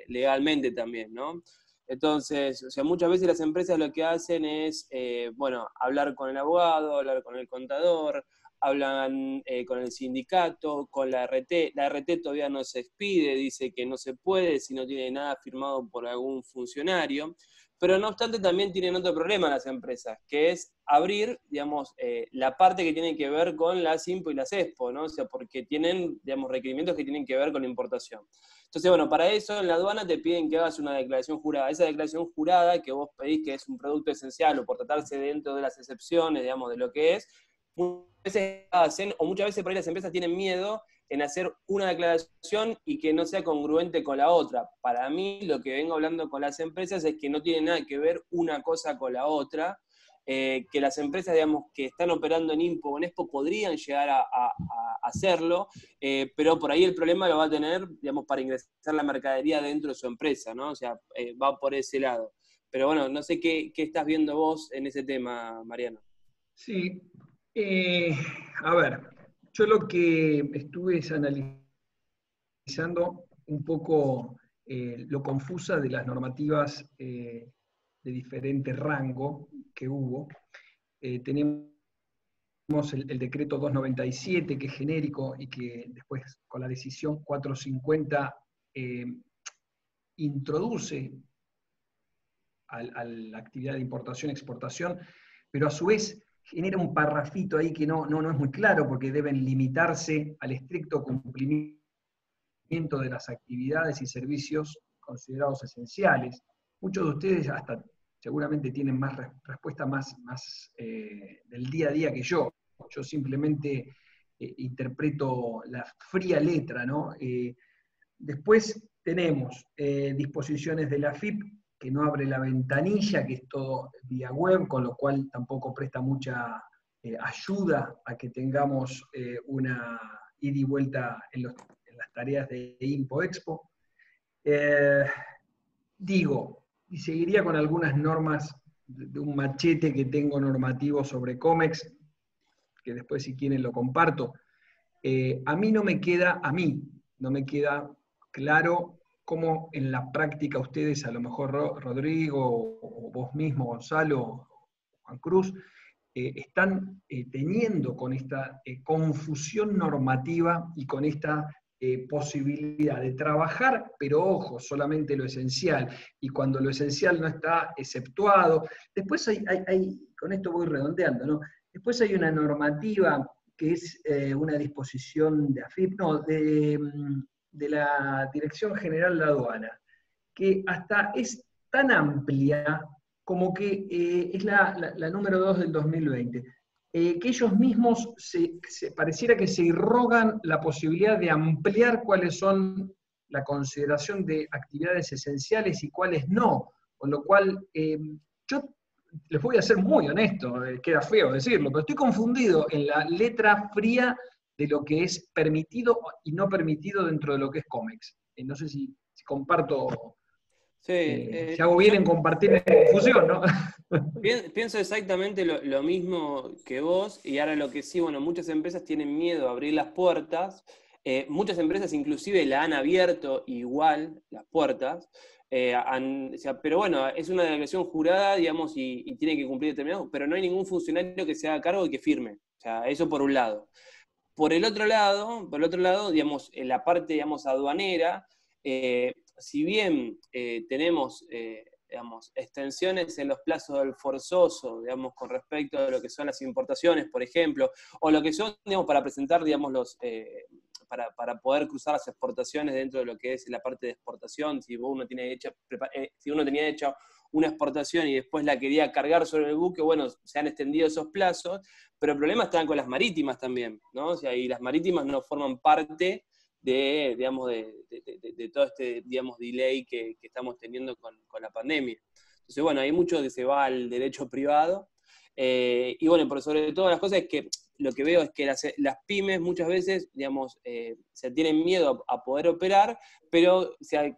legalmente también, ¿no? Entonces, o sea, muchas veces las empresas lo que hacen es, bueno, hablar con el abogado, hablar con el contador, hablan con el sindicato, con la RT. La RT todavía no se expide, dice que no se puede si no tiene nada firmado por algún funcionario, pero no obstante también tienen otro problema las empresas, que es abrir, digamos, la parte que tiene que ver con las IMPO y las EXPO, ¿no? O sea, porque tienen, digamos, requerimientos que tienen que ver con la importación. Entonces, bueno, para eso en la aduana te piden que hagas una declaración jurada. Esa declaración jurada que vos pedís que es un producto esencial o por tratarse dentro de las excepciones, digamos, de lo que es, muchas veces hacen, o muchas veces por ahí las empresas tienen miedo en hacer una declaración y que no sea congruente con la otra. Para mí, lo que vengo hablando con las empresas es que no tiene nada que ver una cosa con la otra, que las empresas, digamos, que están operando en IMPO o en EXPO podrían llegar a hacerlo, pero por ahí el problema lo va a tener, digamos, para ingresar la mercadería dentro de su empresa, ¿no? O sea, va por ese lado. Pero bueno, no sé qué estás viendo vos en ese tema, Mariano. Sí, a ver, yo lo que estuve es analizando un poco lo confusa de las normativas de diferente rango que hubo. Tenemos el decreto 297, que es genérico y que después con la decisión 450 introduce a la actividad de importación-exportación, pero a su vez genera un parrafito ahí que no es muy claro, porque deben limitarse al estricto cumplimiento de las actividades y servicios considerados esenciales. Muchos de ustedes hasta seguramente tienen más respuesta más del día a día que yo. Yo simplemente interpreto la fría letra, ¿no? Después tenemos disposiciones de la AFIP, que no abre la ventanilla, que es todo vía web, con lo cual tampoco presta mucha ayuda a que tengamos una ida y vuelta en las tareas de IMPO-EXPO. Y seguiría con algunas normas de un machete que tengo normativo sobre COMEX, que después si quieren lo comparto. A mí no me queda claro cómo en la práctica ustedes, a lo mejor Rodrigo, o vos mismo, Gonzalo, Juan Cruz, están teniendo con esta confusión normativa y con esta posibilidad de trabajar, pero ojo, solamente lo esencial, y cuando lo esencial no está exceptuado. Después con esto voy redondeando, ¿no? Después hay una normativa que es una disposición de AFIP, no, de la Dirección General de Aduana, que hasta es tan amplia como que es la número 2 del 2020, que ellos mismos pareciera que se irrogan la posibilidad de ampliar cuáles son la consideración de actividades esenciales y cuáles no, con lo cual yo les voy a ser muy honesto, queda feo decirlo, pero estoy confundido en la letra fría de lo que es permitido y no permitido dentro de lo que es COMEX. No sé si comparto, si hago bien en compartir mi confusión, ¿no? Pienso exactamente lo mismo que vos, y ahora lo que sí, bueno, muchas empresas tienen miedo a abrir las puertas, muchas empresas inclusive la han abierto igual, las puertas, o sea, pero bueno, es una declaración jurada, digamos, y tiene que cumplir determinados, pero no hay ningún funcionario que se haga cargo y que firme, o sea, eso por un lado. Por el otro lado, digamos, en la parte, digamos, aduanera, si bien tenemos, digamos, extensiones en los plazos del forzoso, digamos, con respecto a lo que son las importaciones, por ejemplo, o lo que son, digamos, para presentar, digamos, para poder cruzar las exportaciones dentro de lo que es la parte de exportación, si uno tenía hecha una exportación y después la quería cargar sobre el buque, bueno, se han extendido esos plazos, pero el problema está con las marítimas también, ¿no? O sea, y las marítimas no forman parte de, digamos, de todo este, digamos, delay que estamos teniendo con la pandemia. Entonces, bueno, hay mucho que se va al derecho privado, y bueno, por sobre todas las cosas es que lo que veo es que las pymes muchas veces, digamos, se tienen miedo a poder operar, pero o sea,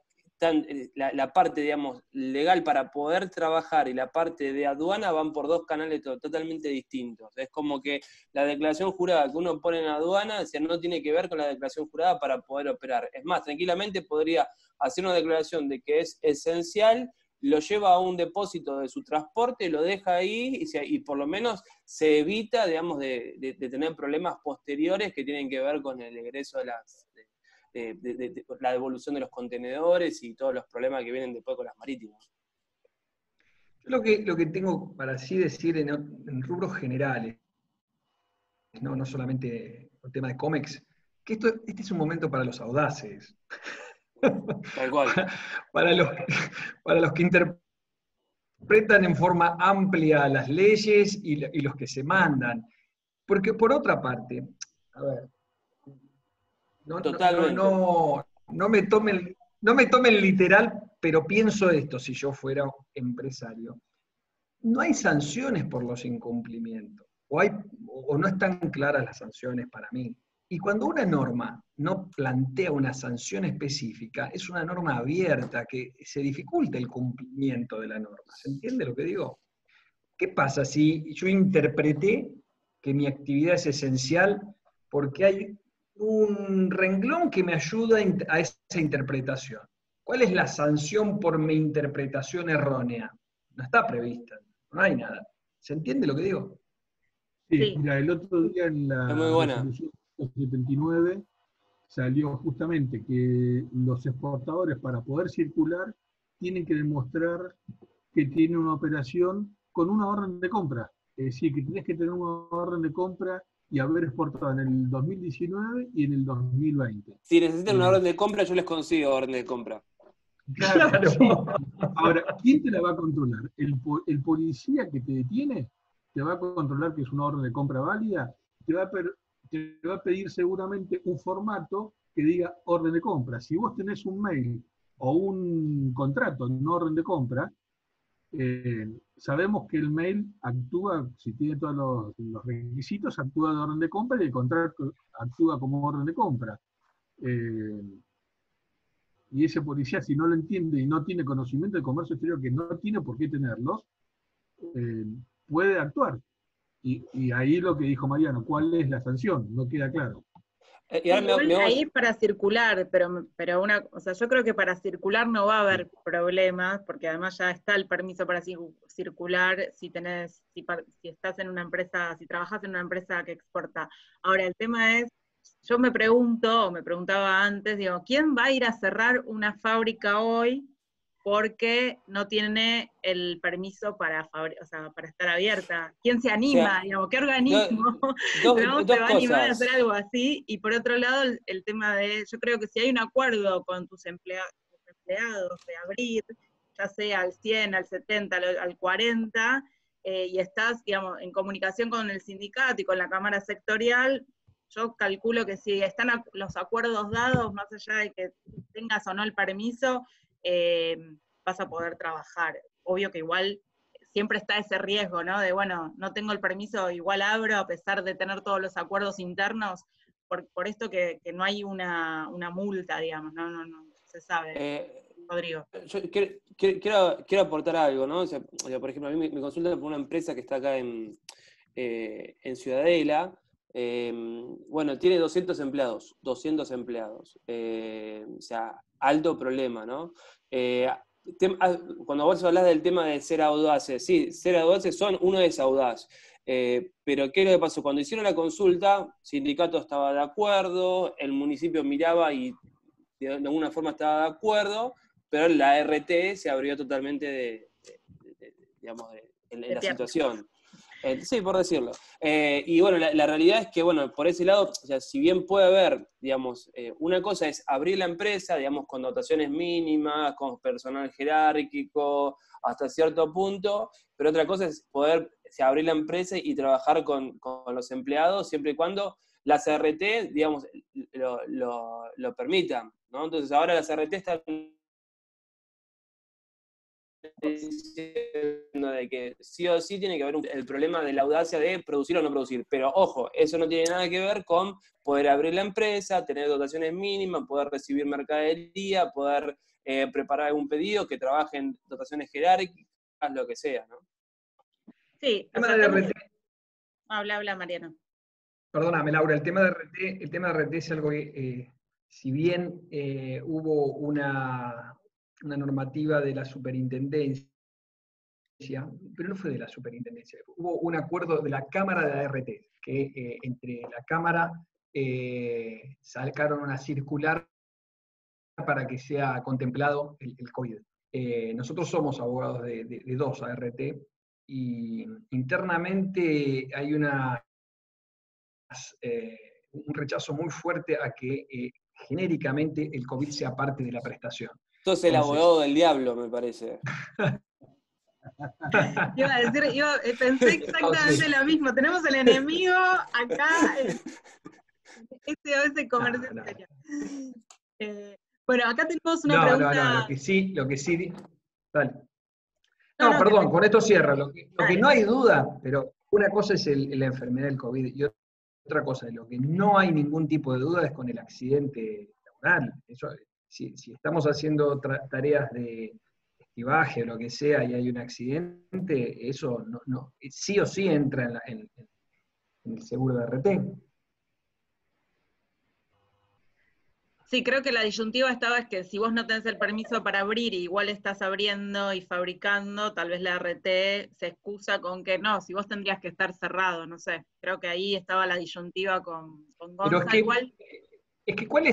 la parte, digamos, legal para poder trabajar y la parte de aduana van por dos canales totalmente distintos. Es como que la declaración jurada que uno pone en aduana, o sea, no tiene que ver con la declaración jurada para poder operar. Es más, tranquilamente podría hacer una declaración de que es esencial, lo lleva a un depósito de su transporte, lo deja ahí y por lo menos se evita, digamos, de tener problemas posteriores que tienen que ver con el egreso de la devolución de los contenedores y todos los problemas que vienen después con las marítimas. Yo lo que tengo para así decir en rubros generales, no solamente el tema de COMEX, que este es un momento para los audaces. Tal cual. para los que interpretan en forma amplia las leyes y los que se mandan. Porque por otra parte, a ver, no me tomen literal, pero pienso esto si yo fuera empresario. No hay sanciones por los incumplimientos, o no están claras las sanciones para mí. Y cuando una norma no plantea una sanción específica, es una norma abierta que se dificulta el cumplimiento de la norma. ¿Se entiende lo que digo? ¿Qué pasa si yo interpreté que mi actividad es esencial porque hay un renglón que me ayuda a esa interpretación? ¿Cuál es la sanción por mi interpretación errónea? No está prevista, no hay nada. ¿Se entiende lo que digo? Sí, mira, el otro día en la resolución 79 salió justamente que los exportadores para poder circular tienen que demostrar que tienen una operación con una orden de compra. Es decir, que tenés que tener una orden de compra y haber exportado en el 2019 y en el 2020. Si necesitan una orden de compra, yo les consigo orden de compra. Claro. Sí. Ahora, ¿quién te la va a controlar? ¿El policía que te detiene te va a controlar que es una orden de compra válida? Te va a pedir seguramente un formato que diga orden de compra. Si vos tenés un mail o un contrato en orden de compra, sabemos que el mail actúa, si tiene todos los requisitos, actúa de orden de compra y el contrato actúa como orden de compra. Y ese policía, si no lo entiende y no tiene conocimiento de comercio exterior, que no tiene por qué tenerlos, puede actuar. Y ahí lo que dijo Mariano, ¿cuál es la sanción? No queda claro. Y ahora ahí para circular, pero o sea, yo creo que para circular no va a haber problemas, porque además ya está el permiso para circular si estás en una empresa, si trabajas en una empresa que exporta. Ahora, el tema es, yo me pregunto, o me preguntaba antes, digo, ¿quién va a ir a cerrar una fábrica hoy porque no tiene el permiso para estar abierta? ¿Quién se anima? Digamos, ¿qué organismo se va a animar a hacer algo así? Y por otro lado, el tema de, yo creo que si hay un acuerdo con tus empleados de abrir, ya sea al 100, al 70, al 40, y estás, digamos, en comunicación con el sindicato y con la cámara sectorial, yo calculo que si están los acuerdos dados, más allá de que tengas o no el permiso, vas a poder trabajar. Obvio que igual siempre está ese riesgo, ¿no? De, bueno, no tengo el permiso, igual abro, a pesar de tener todos los acuerdos internos, por esto que no hay una multa, digamos, no se sabe. Rodrigo. Yo quiero aportar algo, ¿no? O sea, por ejemplo, a mí me consultan por una empresa que está acá en Ciudadela. Bueno, tiene 200 empleados. O sea, alto problema, ¿no? Cuando vos hablás del tema de ser audaces, sí, ser audaces uno es audaz. Pero ¿qué es lo que pasó? Cuando hicieron la consulta, el sindicato estaba de acuerdo, el municipio miraba y de alguna forma estaba de acuerdo, pero la RT se abrió totalmente en la situación. Sí, por decirlo. Y bueno, la realidad es que, bueno, por ese lado, o sea, si bien puede haber, digamos, una cosa es abrir la empresa, digamos, con dotaciones mínimas, con personal jerárquico, hasta cierto punto, pero otra cosa es poder abrir la empresa y trabajar con los empleados, siempre y cuando las RT, digamos, lo permitan, ¿no? Entonces ahora las RT están diciendo de que sí o sí tiene que haber el problema de la audacia de producir o no producir. Pero ojo, eso no tiene nada que ver con poder abrir la empresa, tener dotaciones mínimas, poder recibir mercadería, poder preparar algún pedido, que trabaje en dotaciones jerárquicas, lo que sea, ¿no? Sí, el tema de RT. Habla, Mariano. Perdóname, Laura, el tema de RT es algo que, si bien hubo una normativa de la superintendencia, pero no fue de la superintendencia, hubo un acuerdo de la Cámara de ART, que entre la Cámara sacaron una circular para que sea contemplado el COVID. Nosotros somos abogados de dos ART, y internamente hay un rechazo muy fuerte a que genéricamente el COVID sea parte de la prestación. Entonces el abogado del diablo, me parece. Pensé exactamente lo mismo. Tenemos el enemigo acá en SOS Comercio Exterior. Bueno, acá tenemos una pregunta. Lo que sí. Dale. Perdón, con esto cierra. Lo que no hay duda, pero una cosa es la enfermedad del COVID y otra cosa, de lo que no hay ningún tipo de duda es con el accidente laboral. Eso, si estamos haciendo tareas de estibaje o lo que sea y hay un accidente, eso no sí o sí entra en el seguro de RT. Sí, creo que la disyuntiva es que si vos no tenés el permiso para abrir y igual estás abriendo y fabricando, tal vez la RT se excusa con que no, si vos tendrías que estar cerrado, no sé. Creo que ahí estaba la disyuntiva con Gonza. Pero es que ¿cuál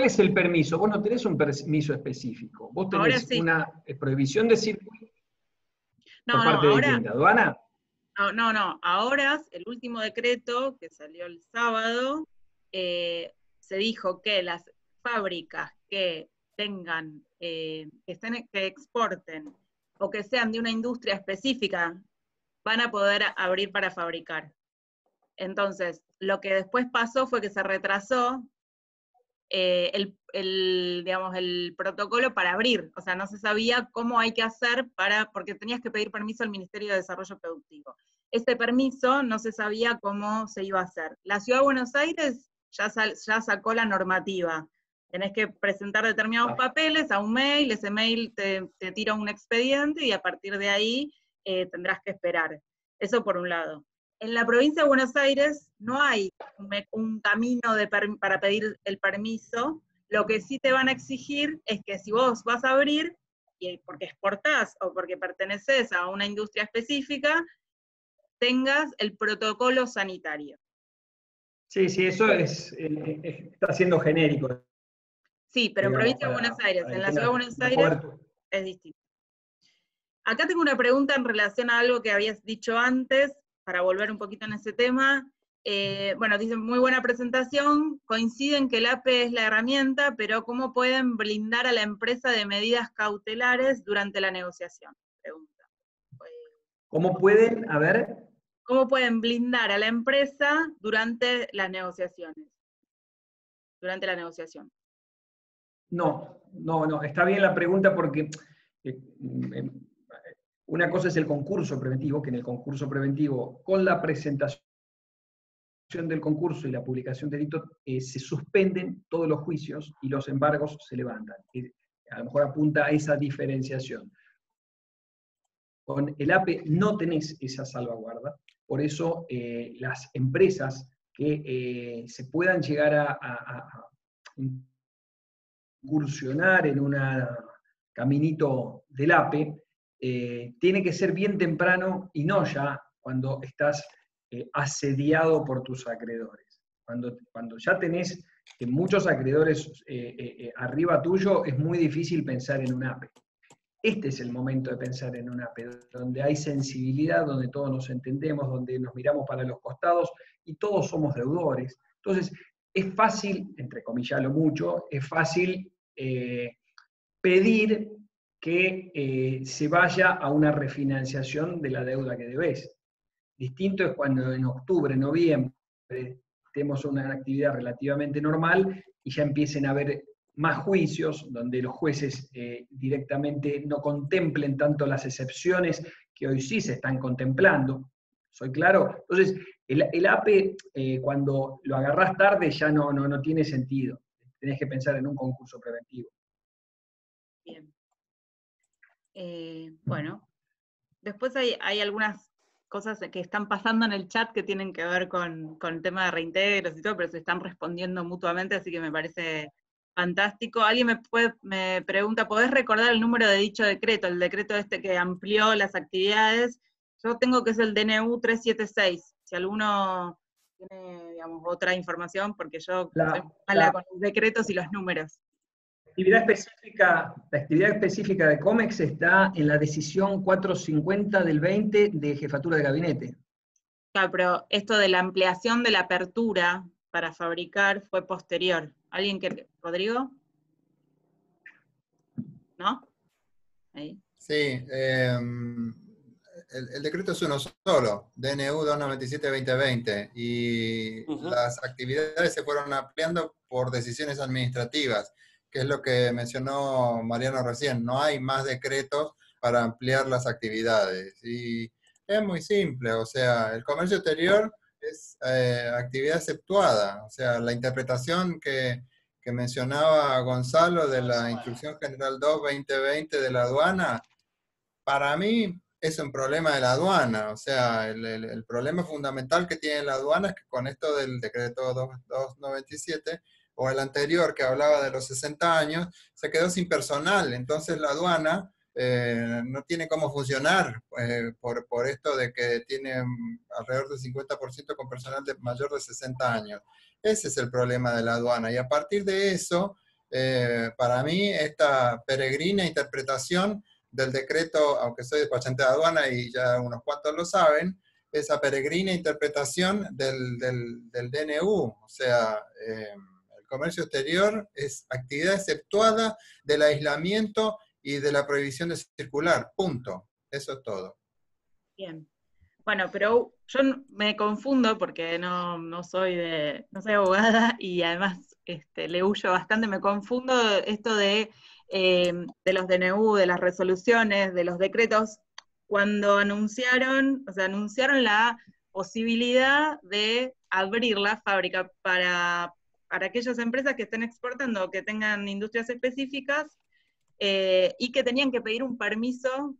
es el permiso? Vos no tenés un permiso específico. Vos tenés una prohibición de circular por parte de quién, ¿de aduana? No. Ahora, el último decreto que salió el sábado, se dijo que las fábricas que tengan, que exporten o que sean de una industria específica, van a poder abrir para fabricar. Entonces, lo que después pasó fue que se retrasó el protocolo para abrir. O sea, no se sabía cómo hay que hacer porque tenías que pedir permiso al Ministerio de Desarrollo Productivo. Ese permiso no se sabía cómo se iba a hacer. La Ciudad de Buenos Aires ya sacó la normativa. Tenés que presentar determinados papeles a un mail, ese mail te tira un expediente y a partir de ahí tendrás que esperar. Eso por un lado. En la provincia de Buenos Aires no hay un camino para pedir el permiso. Lo que sí te van a exigir es que si vos vas a abrir, y porque exportás o porque perteneces a una industria específica, tengas el protocolo sanitario. Sí, sí, eso está siendo genérico. Sí, pero en Digamos, provincia de Buenos Aires, para en que la ciudad de Buenos Aires cobertura. es distinto. Acá tengo una pregunta en relación a algo que habías dicho antes, para volver un poquito en ese tema. Bueno, dicen, muy buena presentación, coinciden que el APE es la herramienta, pero ¿cómo pueden blindar a la empresa de medidas cautelares durante la negociación? Pregunta. ¿Cómo pueden, a ver? ¿Cómo pueden blindar a la empresa durante las negociaciones? Durante la negociación. No, está bien la pregunta porque una cosa es el concurso preventivo, que en el concurso preventivo, con la presentación del concurso y la publicación del edicto, se suspenden todos los juicios y los embargos se levantan. A lo mejor apunta a esa diferenciación. Con el APE no tenés esa salvaguarda, por eso las empresas que se puedan llegar a incursionar en un caminito del APE, tiene que ser bien temprano y no ya cuando estás asediado por tus acreedores. Cuando ya tenés muchos acreedores arriba tuyo, es muy difícil pensar en un APE. Este es el momento de pensar en un APE, donde hay sensibilidad, donde todos nos entendemos, donde nos miramos para los costados y todos somos deudores. Entonces, es fácil, entre comillas lo mucho, es fácil pedir que se vaya a una refinanciación de la deuda que debes. Distinto es cuando en octubre, noviembre, tenemos una actividad relativamente normal y ya empiecen a haber más juicios, donde los jueces directamente no contemplen tanto las excepciones que hoy sí se están contemplando. ¿Soy claro? Entonces, el APE, cuando lo agarrás tarde, ya no tiene sentido. Tenés que pensar en un concurso preventivo. Bien. Bueno, después hay algunas cosas que están pasando en el chat que tienen que ver con el tema de reintegros y todo, pero se están respondiendo mutuamente, así que me parece fantástico. Alguien me pregunta, ¿podés recordar el número de dicho decreto? El decreto este que amplió las actividades. Yo tengo que es el DNU 376. Si alguno tiene, digamos, otra información, porque yo soy mala con los decretos y los números. La actividad específica de COMEX está en la decisión 450 del 20 de Jefatura de Gabinete. Claro, pero esto de la ampliación de la apertura para fabricar fue posterior. ¿Rodrigo? ¿No? Ahí. Sí, el decreto es uno solo, DNU 297-2020, y las actividades se fueron ampliando por decisiones administrativas, que es lo que mencionó Mariano recién. No hay más decretos para ampliar las actividades. Y es muy simple, o sea, el comercio exterior es actividad exceptuada, o sea, la interpretación que mencionaba Gonzalo de la Instrucción General 2-2020 de la aduana, para mí es un problema de la aduana. O sea, el problema fundamental que tiene la aduana es que con esto del decreto 297 o el anterior que hablaba de los 60 años, se quedó sin personal. Entonces la aduana no tiene cómo funcionar por esto de que tiene alrededor del 50% con personal mayor de 60 años. Ese es el problema de la aduana. Y a partir de eso, para mí, esta peregrina interpretación del decreto, aunque soy despachante de aduana y ya unos cuantos lo saben, esa peregrina interpretación del DNU. O sea, el comercio exterior es actividad exceptuada del aislamiento y de la prohibición de circular, punto. Eso es todo. Bien. Bueno, pero yo me confundo porque no soy abogada y además le huyo bastante, me confundo esto de los DNU, de las resoluciones, de los decretos, cuando anunciaron la posibilidad de abrir la fábrica para aquellas empresas que estén exportando o que tengan industrias específicas y que tenían que pedir un permiso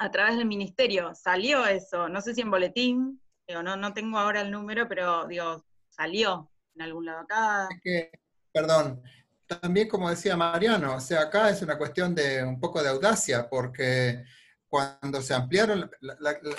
a través del ministerio. Salió eso, no sé si en boletín, Digo, no tengo ahora el número, pero digo, salió en algún lado acá. Es que, perdón, también como decía Mariano, o sea, acá es una cuestión de un poco de audacia, porque cuando se ampliaron,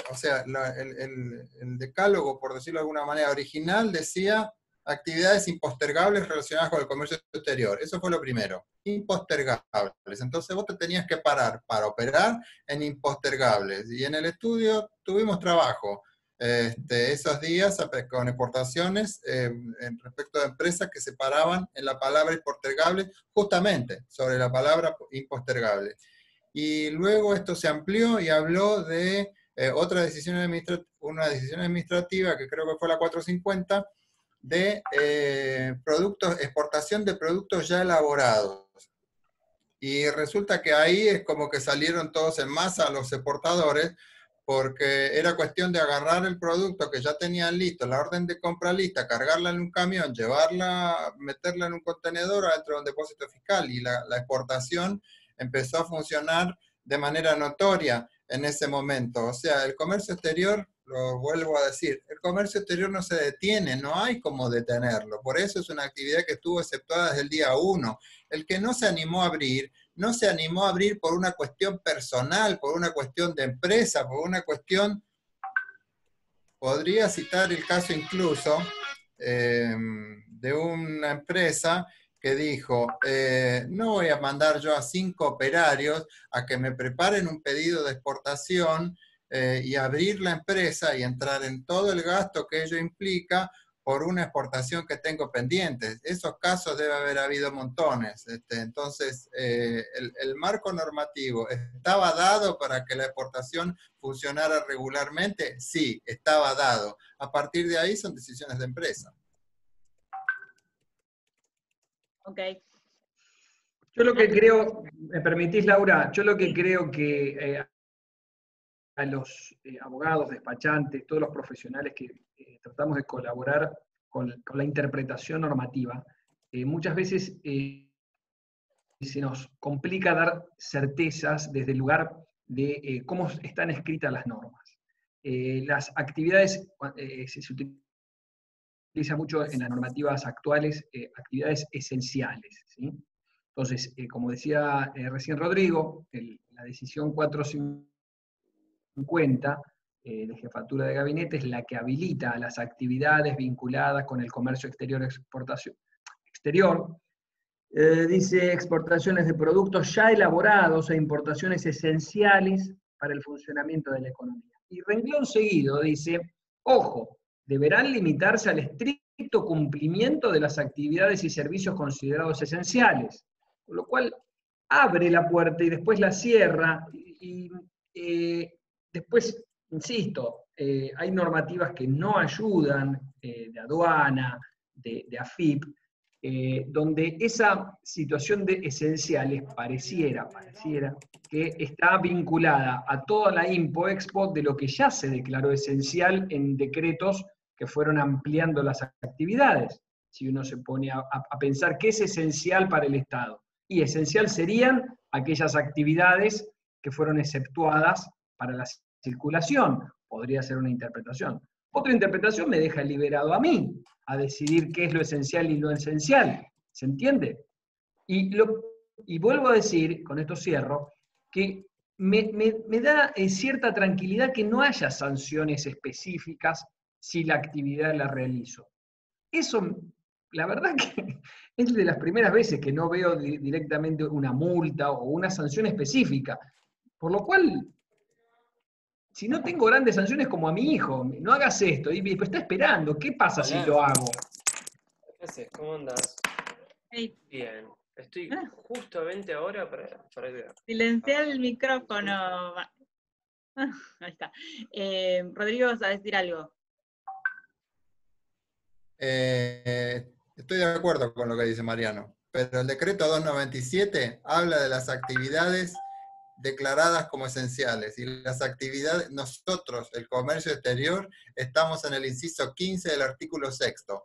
o sea, el decálogo, por decirlo de alguna manera, original decía actividades impostergables relacionadas con el comercio exterior. Eso fue lo primero, impostergables. Entonces vos te tenías que parar para operar en impostergables. Y en el estudio tuvimos trabajo. Esos días con exportaciones respecto de empresas que se paraban en la palabra impostergable, justamente sobre la palabra impostergable. Y luego esto se amplió y habló de otra decisión una decisión administrativa, que creo que fue la 450, de exportación de productos ya elaborados. Y resulta que ahí es como que salieron todos en masa los exportadores, porque era cuestión de agarrar el producto que ya tenían listo, la orden de compra lista, cargarla en un camión, llevarla, meterla en un contenedor adentro de un depósito fiscal, y la exportación empezó a funcionar de manera notoria en ese momento. O sea, el comercio exterior, lo vuelvo a decir, el comercio exterior no se detiene, no hay cómo detenerlo. Por eso es una actividad que estuvo exceptuada desde el día 1. El que no se animó a abrir, no se animó a abrir por una cuestión personal, por una cuestión de empresa, por una cuestión... Podría citar el caso incluso de una empresa que dijo, no voy a mandar yo a 5 operarios a que me preparen un pedido de exportación y abrir la empresa y entrar en todo el gasto que ello implica por una exportación que tengo pendiente. Esos casos debe haber habido montones. Entonces, el marco normativo ¿estaba dado para que la exportación funcionara regularmente? Sí, estaba dado. A partir de ahí son decisiones de empresa. Ok. Yo lo que creo, ¿me permitís, Laura? Yo lo que creo que a los abogados, despachantes, todos los profesionales que tratamos de colaborar con la interpretación normativa, muchas veces se nos complica dar certezas desde el lugar de cómo están escritas las normas. Las actividades, se utiliza mucho en las normativas actuales, actividades esenciales, ¿sí? Entonces, como decía recién Rodrigo, la decisión 450 de jefatura de gabinete es la que habilita las actividades vinculadas con el comercio exterior, exportación exterior. Dice exportaciones de productos ya elaborados e importaciones esenciales para el funcionamiento de la economía. Y renglón seguido dice, ojo, deberán limitarse al estricto cumplimiento de las actividades y servicios considerados esenciales, con lo cual abre la puerta y después la cierra, y después, insisto, hay normativas que no ayudan, de aduana, de AFIP, donde esa situación de esenciales pareciera que está vinculada a toda la impo-expo de lo que ya se declaró esencial en decretos que fueron ampliando las actividades. Si uno se pone a pensar qué es esencial para el Estado, y esencial serían aquellas actividades que fueron exceptuadas para la circulación, podría ser una interpretación. Otra interpretación me deja liberado a mí, a decidir qué es lo esencial y lo esencial, ¿se entiende? Y vuelvo a decir, con esto cierro, que me da cierta tranquilidad que no haya sanciones específicas si la actividad la realizo. Eso, la verdad que es de las primeras veces que no veo directamente una multa o una sanción específica, por lo cual, si no tengo grandes sanciones como a mi hijo, no hagas esto, y pues está esperando, ¿qué pasa si lo hago? ¿Qué haces? ¿Cómo andas? Hey. Bien. Estoy justamente ahora para Silenciar el micrófono. Ahí está. Rodrigo, ¿vas a decir algo? Estoy de acuerdo con lo que dice Mariano, pero el decreto 297 habla de las actividades declaradas como esenciales, y las actividades, nosotros, el comercio exterior, estamos en el inciso 15 del artículo 6º.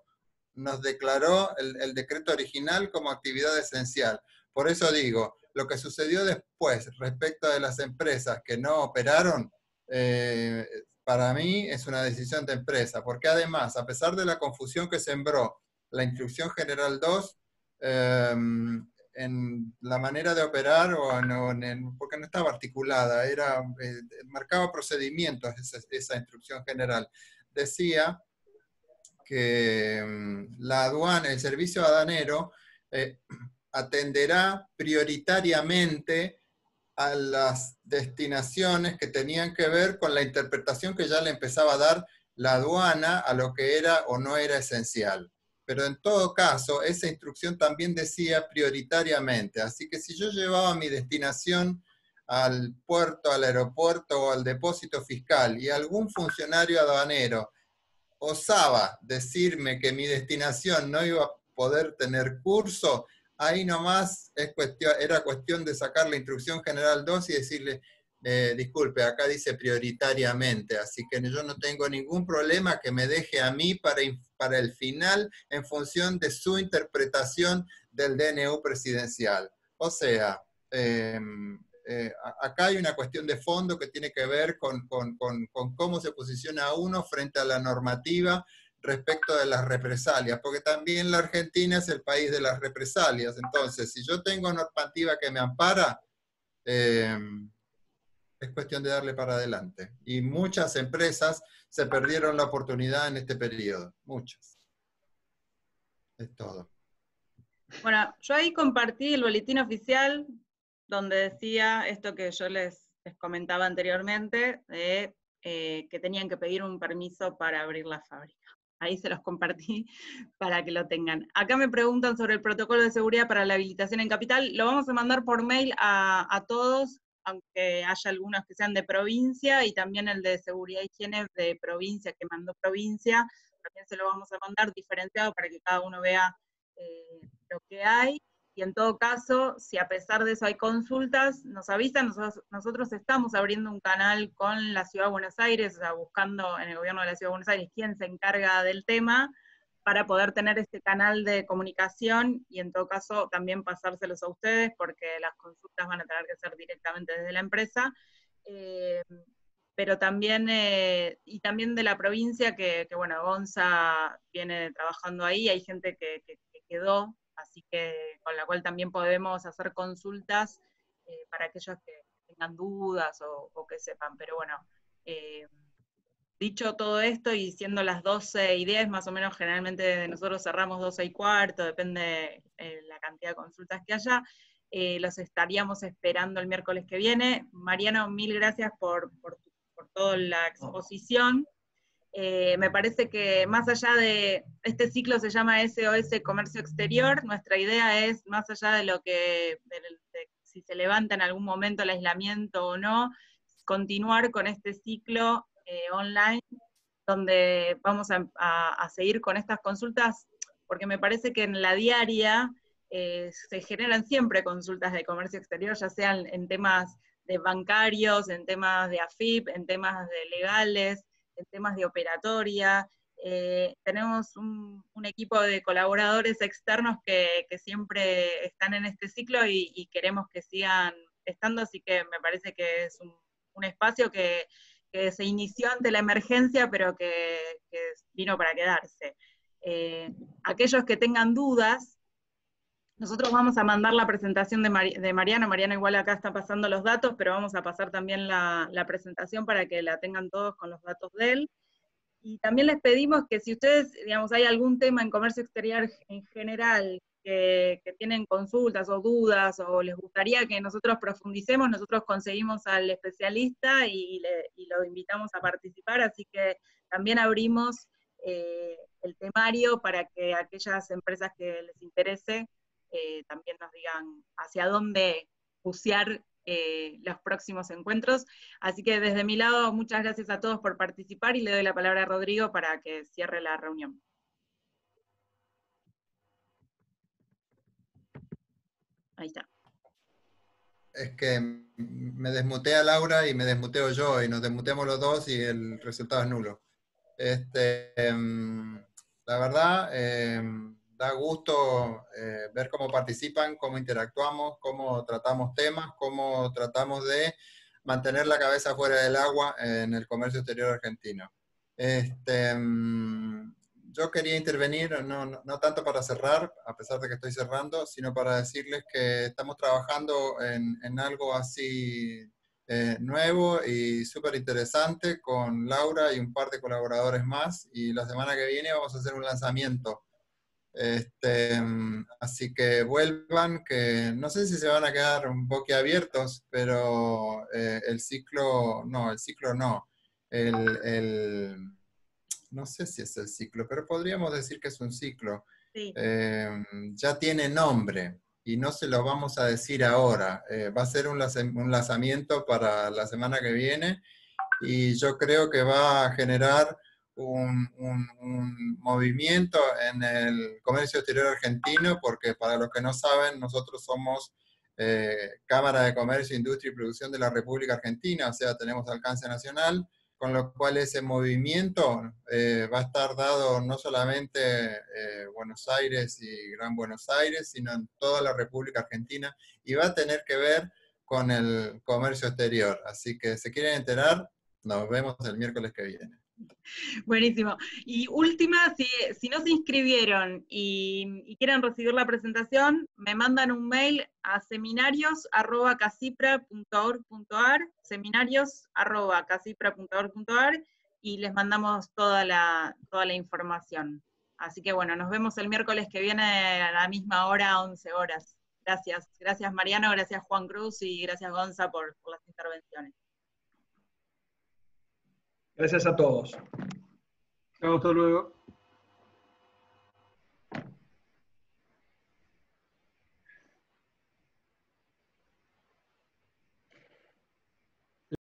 Nos declaró el decreto original como actividad esencial. Por eso digo, lo que sucedió después respecto de las empresas que no operaron, para mí es una decisión de empresa, porque además, a pesar de la confusión que sembró la Instrucción General 2, en la manera de operar, porque no estaba articulada, marcaba procedimientos esa Instrucción General. Decía que la aduana, el servicio aduanero, atenderá prioritariamente a las destinaciones que tenían que ver con la interpretación que ya le empezaba a dar la aduana a lo que era o no era esencial. Pero en todo caso, esa instrucción también decía prioritariamente. Así que si yo llevaba mi destinación al puerto, al aeropuerto o al depósito fiscal y algún funcionario aduanero osaba decirme que mi destinación no iba a poder tener curso, ahí nomás era cuestión de sacar la Instrucción General 2 y decirle, disculpe, acá dice prioritariamente, así que yo no tengo ningún problema que me deje a mí para el final en función de su interpretación del DNU presidencial. O sea, acá hay una cuestión de fondo que tiene que ver con cómo se posiciona uno frente a la normativa respecto de las represalias, porque también la Argentina es el país de las represalias. Entonces, si yo tengo normativa que me ampara, es cuestión de darle para adelante. Y muchas empresas se perdieron la oportunidad en este periodo, muchas. Es todo. Bueno, yo ahí compartí el boletín oficial donde decía esto que yo les comentaba anteriormente, de que tenían que pedir un permiso para abrir la fábrica. Ahí se los compartí para que lo tengan. Acá me preguntan sobre el protocolo de seguridad para la habilitación en capital. Lo vamos a mandar por mail a todos, aunque haya algunos que sean de provincia, y también el de seguridad y higiene de provincia, que mandó provincia, también se lo vamos a mandar diferenciado para que cada uno vea lo que hay. Y en todo caso, si a pesar de eso hay consultas, nos avisan. Nosotros estamos abriendo un canal con la Ciudad de Buenos Aires, o sea, buscando en el gobierno de la Ciudad de Buenos Aires quién se encarga del tema, para poder tener este canal de comunicación y en todo caso también pasárselos a ustedes, porque las consultas van a tener que ser directamente desde la empresa. Pero también, y también de la provincia, que bueno, Gonza viene trabajando ahí, hay gente que quedó, así que con la cual también podemos hacer consultas para aquellos que tengan dudas o que sepan. Pero bueno, dicho todo esto y siendo las 12:10, más o menos generalmente nosotros cerramos 12:15, depende la cantidad de consultas que haya, los estaríamos esperando el miércoles que viene. Mariano, mil gracias por toda la exposición. Me parece que más allá de, este ciclo se llama SOS Comercio Exterior, nuestra idea es, más allá de lo que, de si se levanta en algún momento el aislamiento o no, continuar con este ciclo online, donde vamos a seguir con estas consultas, porque me parece que en la diaria se generan siempre consultas de comercio exterior, ya sean en temas de bancarios, en temas de AFIP, en temas de legales, en temas de operatoria. Tenemos un equipo de colaboradores externos que siempre están en este ciclo y queremos que sigan estando, así que me parece que es un espacio que se inició ante la emergencia, pero que vino para quedarse. Aquellos que tengan dudas, nosotros vamos a mandar la presentación de Mariano. Mariano igual acá está pasando los datos, pero vamos a pasar también la presentación para que la tengan todos con los datos de él. Y también les pedimos que si ustedes, digamos, hay algún tema en comercio exterior en general que tienen consultas o dudas o les gustaría que nosotros profundicemos, nosotros conseguimos al especialista y lo invitamos a participar, así que también abrimos el temario para que aquellas empresas que les interese también nos digan hacia dónde bucear los próximos encuentros. Así que desde mi lado, muchas gracias a todos por participar y le doy la palabra a Rodrigo para que cierre la reunión. Ahí está. Es que me desmutea Laura y me desmuteo yo, y nos desmuteamos los dos y el resultado es nulo. La verdad, da gusto ver cómo participan, cómo interactuamos, cómo tratamos temas, cómo tratamos de mantener la cabeza fuera del agua en el comercio exterior argentino. Yo quería intervenir, no tanto para cerrar, a pesar de que estoy cerrando, sino para decirles que estamos trabajando en algo así nuevo y súper interesante con Laura y un par de colaboradores más, y la semana que viene vamos a hacer un lanzamiento. Así que vuelvan, que no sé si se van a quedar un poco abiertos, pero el ciclo no, no sé si es el ciclo, pero podríamos decir que es un ciclo. Sí. Ya tiene nombre y no se lo vamos a decir ahora. Va a ser un lanzamiento para la semana que viene y yo creo que va a generar un movimiento en el comercio exterior argentino, porque para los que no saben, nosotros somos Cámara de Comercio, Industria y Producción de la República Argentina, o sea, tenemos alcance nacional, con lo cual ese movimiento va a estar dado no solamente Buenos Aires y Gran Buenos Aires, sino en toda la República Argentina, y va a tener que ver con el comercio exterior. Así que si quieren enterar, nos vemos el miércoles que viene. Buenísimo. Y última, si no se inscribieron y quieren recibir la presentación, me mandan un mail a seminarios@casipra.org.ar, seminarios@casipra.org.ar, y les mandamos toda la información. Así que bueno, nos vemos el miércoles que viene a la misma hora, 11 horas. Gracias. Gracias Mariano, gracias Juan Cruz y gracias Gonza por las intervenciones. Gracias a todos. Chao, hasta luego.